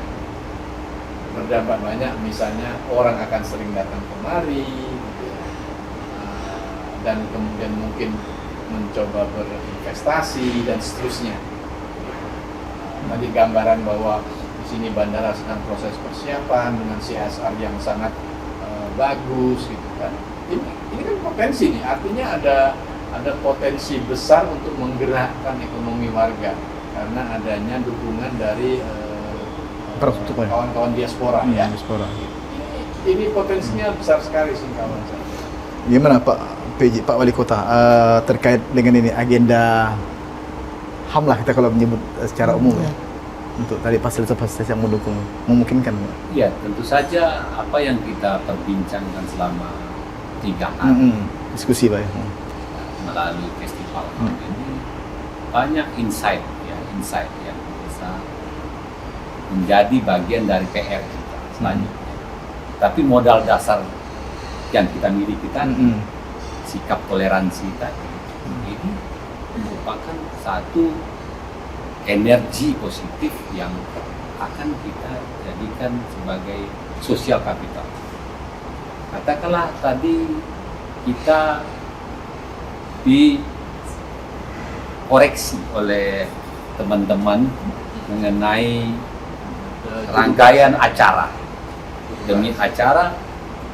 misalnya orang akan sering datang kemari, gitu ya. Dan kemudian mungkin mencoba berinvestasi dan seterusnya. Tadi gambaran bahwa di sini bandara sedang proses persiapan dengan CSR yang sangat bagus, gitu kan. Ini kan potensi nih, artinya ada potensi besar untuk menggerakkan ekonomi warga karena adanya dukungan dari kawan-kawan diaspora ya. Ini potensinya besar sekali sih kawan. Gimana Pak PJ, Pak Wali Kota, terkait dengan ini agenda HAM lah kita kalau menyebut secara umum ya, untuk tadi fasilitas-fasilitas yang memungkinkan. Ya, tentu saja apa yang kita perbincangkan selama 3 hari diskusi Pak ya, melalui festival ini banyak insight yang bisa menjadi bagian dari PR kita selanjutnya. Tapi modal dasar yang kita miliki tadi, sikap toleransi tadi, ini merupakan satu energi positif yang akan kita jadikan sebagai sosial capital. Katakanlah tadi kita dikoreksi oleh teman-teman mengenai rangkaian acara demi acara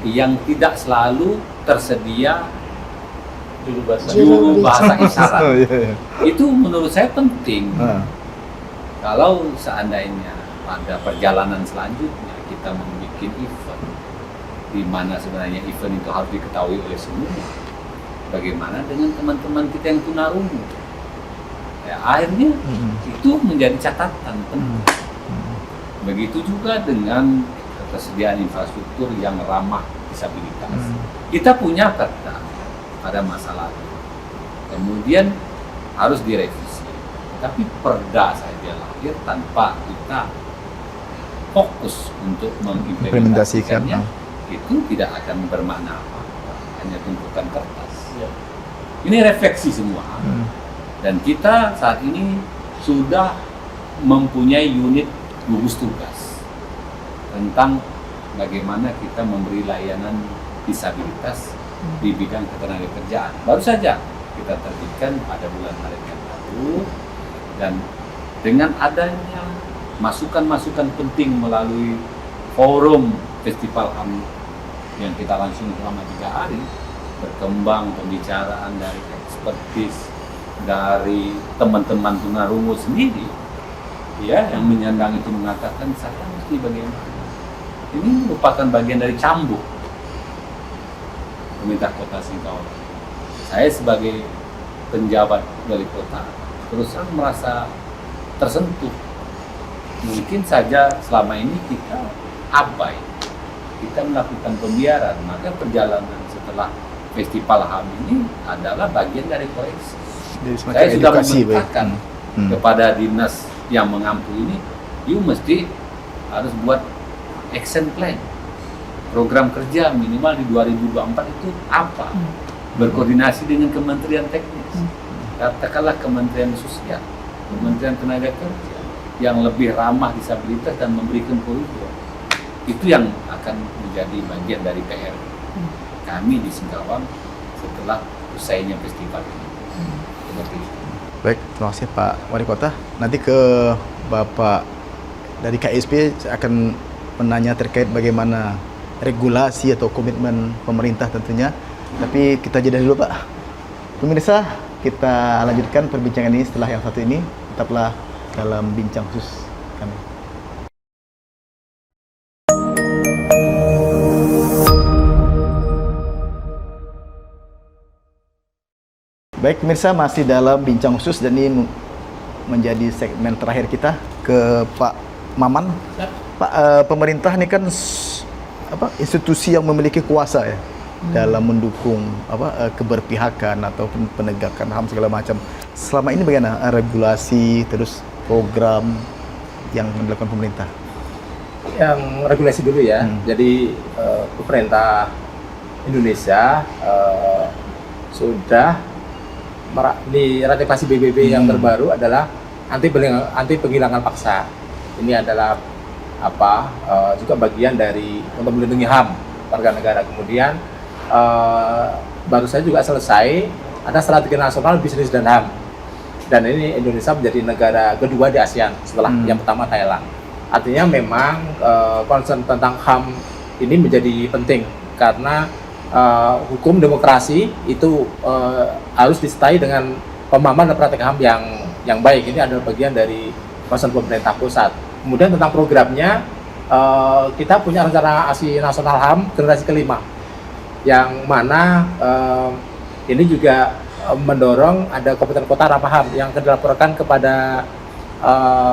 yang tidak selalu tersedia juru bahasa isyarat. Itu menurut saya penting. Kalau seandainya pada perjalanan selanjutnya kita membuat event di mana sebenarnya event itu harus diketahui oleh semua. Bagaimana dengan teman-teman kita yang tunarungu? Ya, akhirnya itu menjadi catatan penting. Begitu juga dengan ketersediaan infrastruktur yang ramah disabilitas. Kita punya perda pada masa lalu, kemudian harus direvisi. Tapi perda saja lahir tanpa kita fokus untuk mengimplementasikannya, itu tidak akan bermakna apa-apa, hanya tumpukan kertas. Ini refleksi semua. Dan kita saat ini sudah mempunyai unit gugus tugas tentang bagaimana kita memberi layanan disabilitas di bidang ketenagakerjaan. Baru saja kita terbitkan pada bulan Maret yang lalu, dan dengan adanya masukan-masukan penting melalui forum festival HAM yang kita langsung selama 3 hari, berkembang pembicaraan dari ekspertis, dari teman-teman tunarungu sendiri, ya, yang menyandang itu mengatakan saya mesti bagaimana. Ini merupakan bagian dari cambuk pemerintah Kota Singkawang. Saya sebagai penjabat wali kota terus terang merasa tersentuh. Mungkin saja selama ini kita abai, kita melakukan pembiaran, maka perjalanan setelah festival HAM ini adalah bagian dari koreksi. Saya sudah memintakan kepada dinas yang mengampu ini, you mesti harus buat action plan, program kerja minimal di 2024 itu apa, berkoordinasi dengan kementerian teknis, katakanlah kementerian sosial, kementerian tenaga kerja, yang lebih ramah disabilitas dan memberikan koridor. Itu yang akan menjadi bagian dari PR kami di Singkawang setelah usainya festival ini. Seperti itu. Baik, terima kasih Pak Wali Kota. Nanti ke Bapak dari KSP saya akan menanya terkait bagaimana regulasi atau komitmen pemerintah tentunya. Tapi kita jeda dulu Pak. Pemirsa, kita lanjutkan perbincangan ini setelah yang satu ini. Tetaplah dalam bincang khusus kami. Baik pemirsa, masih dalam bincang khusus dan ini menjadi segmen terakhir kita ke Pak Maman. Pak, pemerintah ini kan institusi yang memiliki kuasa ya dalam mendukung keberpihakan ataupun penegakan HAM segala macam. Selama ini bagaimana regulasi terus program yang dilakukan pemerintah? Yang regulasi dulu ya. Jadi pemerintah Indonesia sudah di ratifikasi PBB yang terbaru adalah anti penghilangan paksa. Ini adalah juga bagian dari untuk melindungi HAM warga negara. Kemudian baru saja juga selesai ada strategi nasional bisnis dan HAM. Dan ini Indonesia menjadi negara kedua di ASEAN setelah yang pertama Thailand. Artinya memang concern tentang HAM ini menjadi penting karena hukum demokrasi itu harus disertai dengan pemahaman dan praktek HAM yang baik. Ini adalah bagian dari concern pemerintah pusat. Kemudian tentang programnya, kita punya rencana aksi nasional HAM generasi kelima, yang mana ini juga mendorong ada kabupaten kota ramah HAM yang akan dilaporkan kepada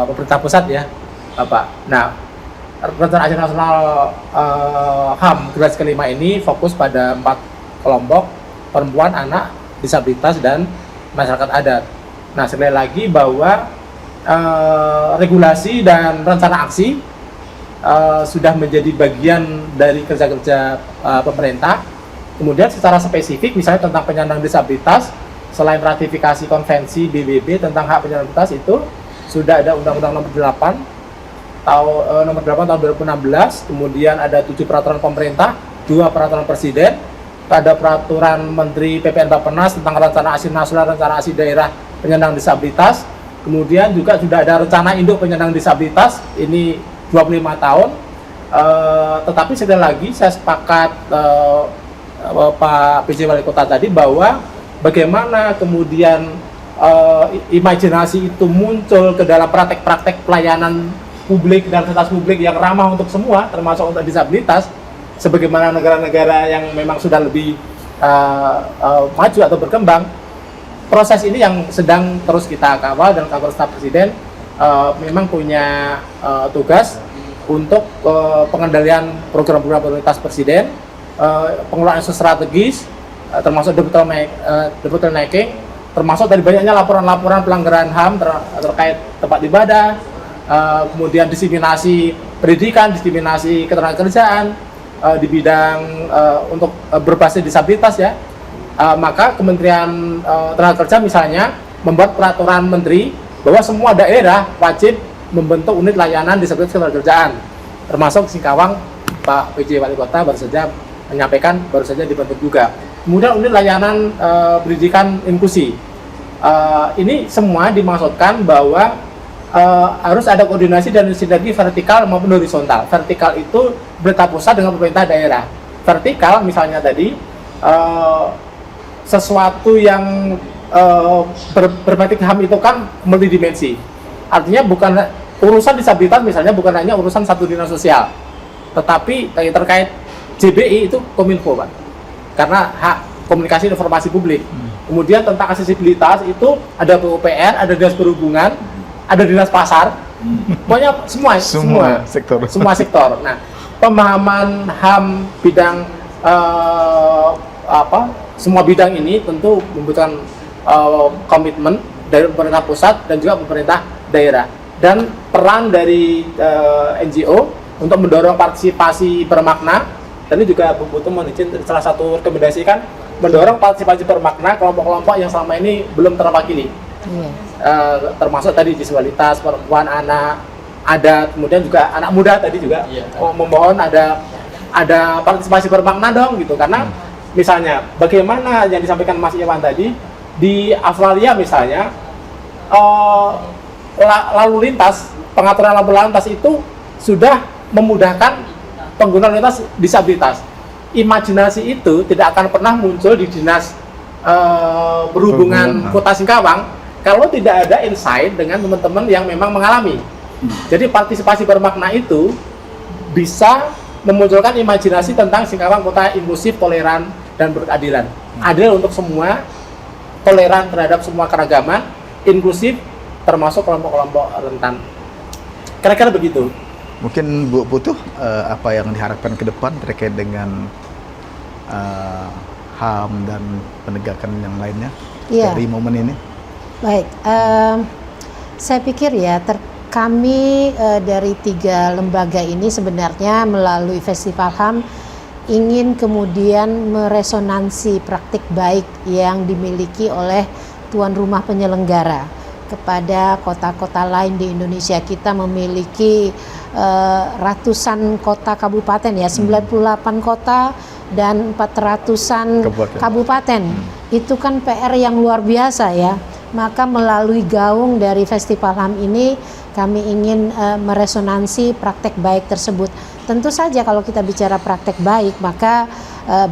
pemerintah pusat ya, Bapak. Nah, rencana aksi nasional HAM generasi kelima ini fokus pada 4 kelompok: perempuan, anak, disabilitas, dan masyarakat adat. Nah, sekali lagi bahwa regulasi dan rencana aksi sudah menjadi bagian dari kerja-kerja pemerintah. Kemudian secara spesifik misalnya tentang penyandang disabilitas, selain ratifikasi konvensi PBB tentang hak penyandang disabilitas itu sudah ada Undang-Undang Nomor 8 tahun 2016, kemudian ada 7 peraturan pemerintah, 2 peraturan presiden, ada peraturan Menteri PPN Bappenas tentang rencana aksi nasional, rencana aksi daerah penyandang disabilitas. Kemudian juga sudah ada rencana induk penyandang disabilitas, ini 25 tahun. Tetapi sekali lagi saya sepakat Pak PJ Wali Kota tadi bahwa bagaimana kemudian imajinasi itu muncul ke dalam praktek-praktek pelayanan publik dan fasilitas publik yang ramah untuk semua, termasuk untuk disabilitas, sebagaimana negara-negara yang memang sudah lebih maju atau berkembang. Proses ini yang sedang terus kita kawal, dan kantor staf presiden memang punya tugas untuk pengendalian program-program prioritas presiden, pengelolaan isu strategis, termasuk debottlenecking, termasuk dari banyaknya laporan-laporan pelanggaran HAM terkait tempat ibadah, kemudian diskriminasi pendidikan, diskriminasi ketenagakerjaan di bidang untuk berbasis disabilitas ya. Maka Kementerian Tenaga Kerja misalnya membuat peraturan menteri bahwa semua daerah wajib membentuk unit layanan disabilitas ketenagakerjaan, termasuk Singkawang. Pak PJ Wali Kota baru saja menyampaikan, baru saja dibentuk juga. Kemudian unit layanan pendidikan inklusi. Ini semua dimaksudkan bahwa harus ada koordinasi dan sinergi vertikal maupun horizontal. Vertikal itu pemerintah pusat dengan pemerintah daerah. Vertikal misalnya tadi sesuatu yang berbatik HAM itu kan multidimensi. Artinya bukan urusan disabilitas misalnya bukan hanya urusan satu dinas sosial, tetapi terkait JBI itu Kominfo, Pak. Karena hak komunikasi dan informasi publik. Kemudian tentang aksesibilitas itu ada PUPR, ada Dinas Perhubungan, ada Dinas Pasar. Pokoknya semua sektor. Nah, pemahaman HAM bidang semua bidang ini tentu membutuhkan komitmen dari pemerintah pusat dan juga pemerintah daerah, dan peran dari NGO untuk mendorong partisipasi bermakna. Tadi juga Bu Putu mohon izin, salah satu rekomendasi kan mendorong partisipasi bermakna kelompok-kelompok yang selama ini belum terwakili. Termasuk tadi disabilitas, perempuan, anak, adat, kemudian juga anak muda tadi juga memohon ada partisipasi bermakna dong gitu, karena misalnya bagaimana yang disampaikan Mas Iwan tadi di Australia misalnya lalu lintas, pengaturan lalu lintas itu sudah memudahkan pengguna lintas disabilitas. Imajinasi itu tidak akan pernah muncul di dinas perhubungan Kota Singkawang kalau tidak ada insight dengan teman-teman yang memang mengalami. Jadi partisipasi bermakna itu bisa memunculkan imajinasi tentang Singkawang kota inklusif, toleran, dan berkeadilan. Adil untuk semua, toleran terhadap semua keragaman, inklusif termasuk kelompok-kelompok rentan. Kira-kira begitu. Mungkin Bu Putu, apa yang diharapkan ke depan terkait dengan HAM dan penegakan yang lainnya dari momen ini? Baik, saya pikir ya kami dari 3 lembaga ini sebenarnya melalui Festival HAM ingin kemudian meresonansi praktik baik yang dimiliki oleh tuan rumah penyelenggara kepada kota-kota lain di Indonesia. Kita memiliki ratusan kota kabupaten ya, 98 kota dan 400-an kabupaten. Itu kan PR yang luar biasa ya. Maka melalui gaung dari Festival HAM ini kami ingin meresonansi praktek baik tersebut. Tentu saja kalau kita bicara praktek baik, maka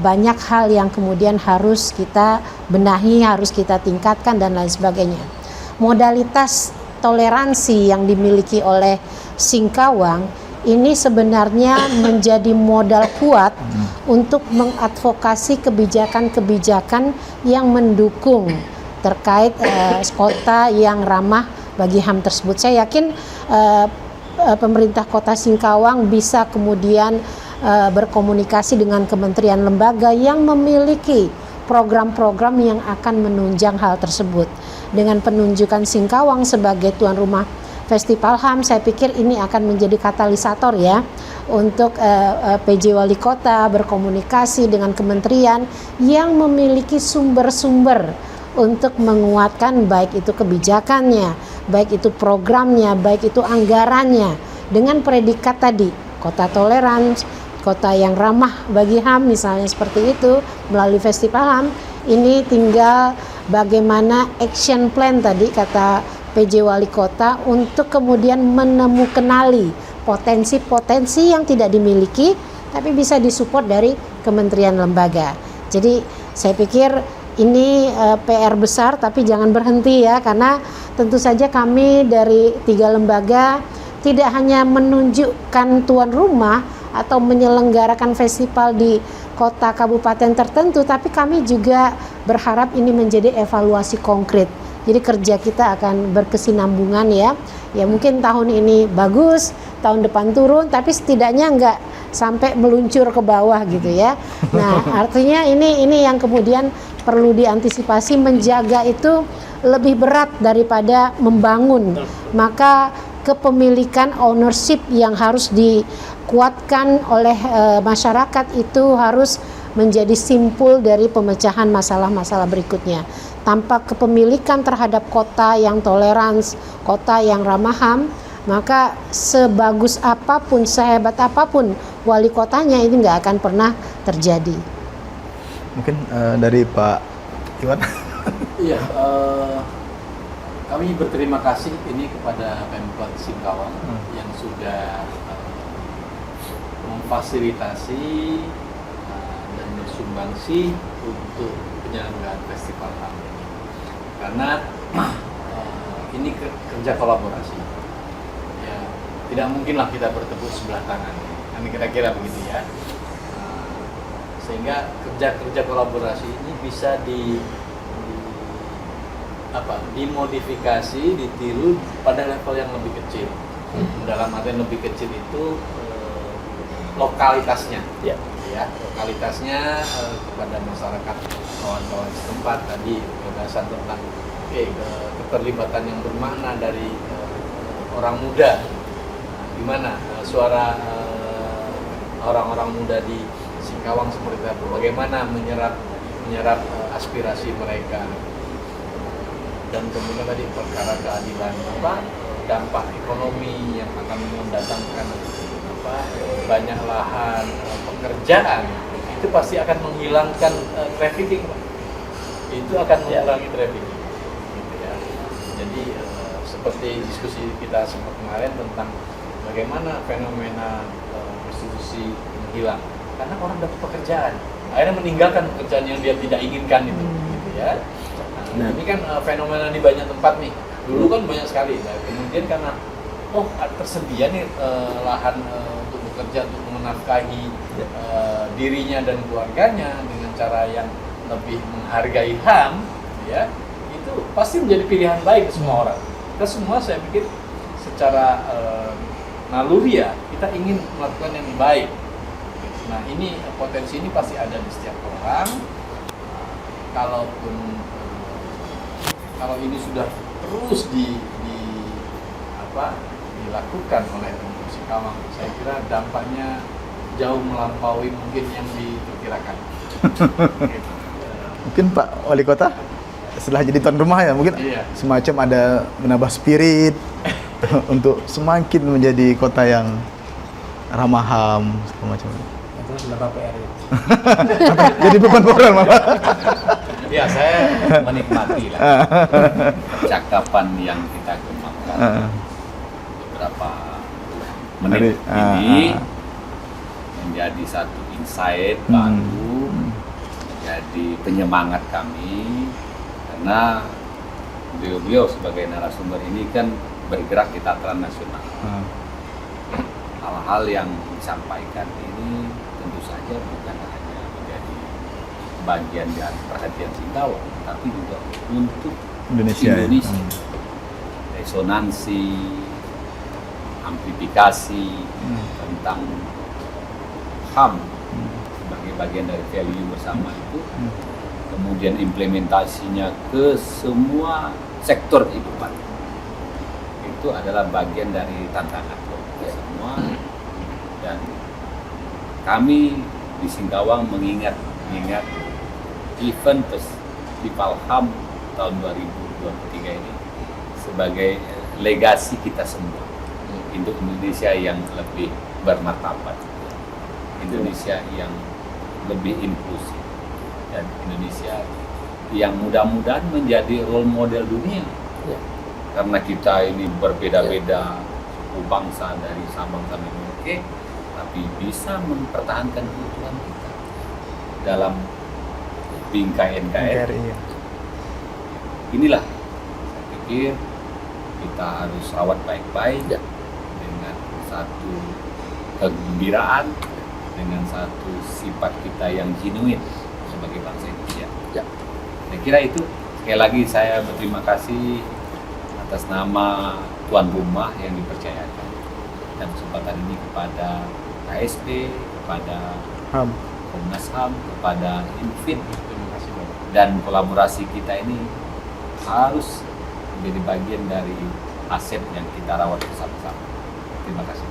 banyak hal yang kemudian harus kita benahi, harus kita tingkatkan dan lain sebagainya. Modalitas toleransi yang dimiliki oleh Singkawang ini sebenarnya menjadi modal kuat untuk mengadvokasi kebijakan-kebijakan yang mendukung terkait kota yang ramah bagi HAM tersebut. Saya yakin pemerintah Kota Singkawang bisa kemudian berkomunikasi dengan kementerian lembaga yang memiliki program-program yang akan menunjang hal tersebut. Dengan penunjukan Singkawang sebagai tuan rumah Festival HAM, saya pikir ini akan menjadi katalisator ya untuk PJ Wali Kota berkomunikasi dengan kementerian yang memiliki sumber-sumber untuk menguatkan baik itu kebijakannya, baik itu programnya, baik itu anggarannya, dengan predikat tadi, kota toleran, kota yang ramah bagi HAM misalnya seperti itu melalui Festival HAM. Ini tinggal bagaimana action plan tadi kata PJ Wali Kota untuk kemudian menemukanali potensi-potensi yang tidak dimiliki tapi bisa disupport dari kementerian lembaga. Jadi saya pikir ini PR besar tapi jangan berhenti ya, karena tentu saja kami dari 3 lembaga tidak hanya menunjukkan tuan rumah atau menyelenggarakan festival di kota kabupaten tertentu, tapi kami juga berharap ini menjadi evaluasi konkret. Jadi kerja kita akan berkesinambungan ya. Ya mungkin tahun ini bagus, tahun depan turun, tapi setidaknya enggak sampai meluncur ke bawah gitu ya. Nah, artinya ini yang kemudian perlu diantisipasi, menjaga itu lebih berat daripada membangun. Maka kepemilikan ownership yang harus dikuatkan oleh masyarakat itu harus menjadi simpul dari pemecahan masalah-masalah berikutnya. Tanpa kepemilikan terhadap kota yang toleransi, kota yang ramah HAM, maka sebagus apapun, sehebat apapun wali kotanya ini nggak akan pernah terjadi. Mungkin dari Pak Iwan. Iya, Kami berterima kasih ini kepada Pemkot Singkawang yang sudah memfasilitasi dan bersumbangsi untuk penyelenggaraan festival HAM ini. Karena ini kerja kolaborasi. Ya, tidak mungkinlah kita bertepuk sebelah tangan. Kami kira-kira begitu ya. Sehingga kerja kolaborasi ini bisa dimodifikasi, ditiru pada level yang lebih kecil. Dalam artian lebih kecil itu lokalitasnya, ya, lokalitasnya kepada masyarakat, kawan-kawan setempat tadi gagasan tentang keterlibatan yang bermakna dari orang muda, gimana suara orang-orang muda di Singkawang seperti itu, bagaimana menyerap aspirasi mereka. Dan kemudian tadi perkara keadilan, dampak ekonomi yang akan mendatangkan banyak lahan pekerjaan, itu pasti akan menghilangkan trafficking, Pak. Itu akan mengurangi trafficking, gitu ya. Jadi seperti diskusi kita sempat kemarin tentang bagaimana fenomena prostitusi menghilang, karena orang dapat pekerjaan, akhirnya meninggalkan pekerjaan yang dia tidak inginkan itu, gitu ya. Nah, ini kan fenomena di banyak tempat nih. Dulu kan banyak sekali. Nah, kemudian karena tersedia nih lahan untuk bekerja, untuk menafkahi dirinya dan keluarganya dengan cara yang lebih menghargai HAM, ya, itu pasti menjadi pilihan baik semua orang. Kita semua, saya pikir secara naluri ya, kita ingin melakukan yang baik. Nah, ini potensi ini pasti ada di setiap orang. Kalau ini sudah terus dilakukan oleh Pemkot Singkawang, saya kira dampaknya jauh melampaui mungkin yang diperkirakan. Gitu. Mungkin Pak Wali Kota setelah jadi tuan rumah ya, mungkin semacam ada menambah spirit untuk semakin menjadi kota yang ramah HAM segala macam. Itu menambah PR. Jadi beban moral Bapak. Ya, saya menikmati lah percakapan yang kita kembangkan beberapa menit ini menjadi satu insight baru, jadi penyemangat kami, karena beliau sebagai narasumber ini kan bergerak di tataran nasional. Hal-hal yang disampaikan ini tentu saja bukan hanya menjadi bagian dari perhatian Singkawang, tapi juga untuk Indonesia. Resonansi, amplifikasi tentang HAM sebagai bagian dari value bersama itu, kemudian implementasinya ke semua sektor kehidupan, itu adalah bagian dari tantangan kita semua. Dan kami di Singkawang mengingat event Festival HAM tahun 2023 ini sebagai legasi kita semua untuk Indonesia yang lebih bermartabat, Indonesia yang lebih inklusif, dan Indonesia yang mudah-mudahan menjadi role model dunia. Karena kita ini berbeda-beda suku bangsa dari Sabang sampai Merauke, tapi bisa mempertahankan keutuhan kita dalam bingkai NKRI. Inilah saya pikir kita harus rawat baik-baik dengan satu kegembiraan, dengan satu sifat kita yang genuine sebagai bangsa Indonesia. Saya kira itu. Sekali lagi saya berterima kasih atas nama tuan rumah yang dipercayakan dan kesempatan ini kepada KSP, kepada Komnas HAM, kepada Infit, dan kolaborasi kita ini harus menjadi bagian dari aset yang kita rawat bersama-sama. Terima kasih.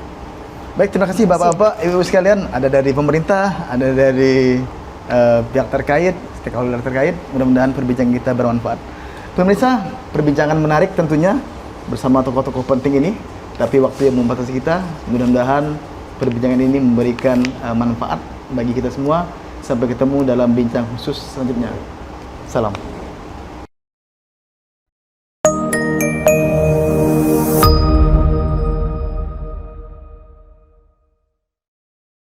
Baik, terima kasih Bapak-Bapak, Ibu sekalian, ada dari pemerintah, ada dari pihak terkait, stakeholder terkait. Mudah-mudahan perbincangan kita bermanfaat. Pemirsa, perbincangan menarik tentunya bersama tokoh-tokoh penting ini, tapi waktu yang membatasi kita. Mudah-mudahan perbincangan ini memberikan manfaat bagi kita semua. Sampai ketemu dalam bincang khusus selanjutnya. Salam.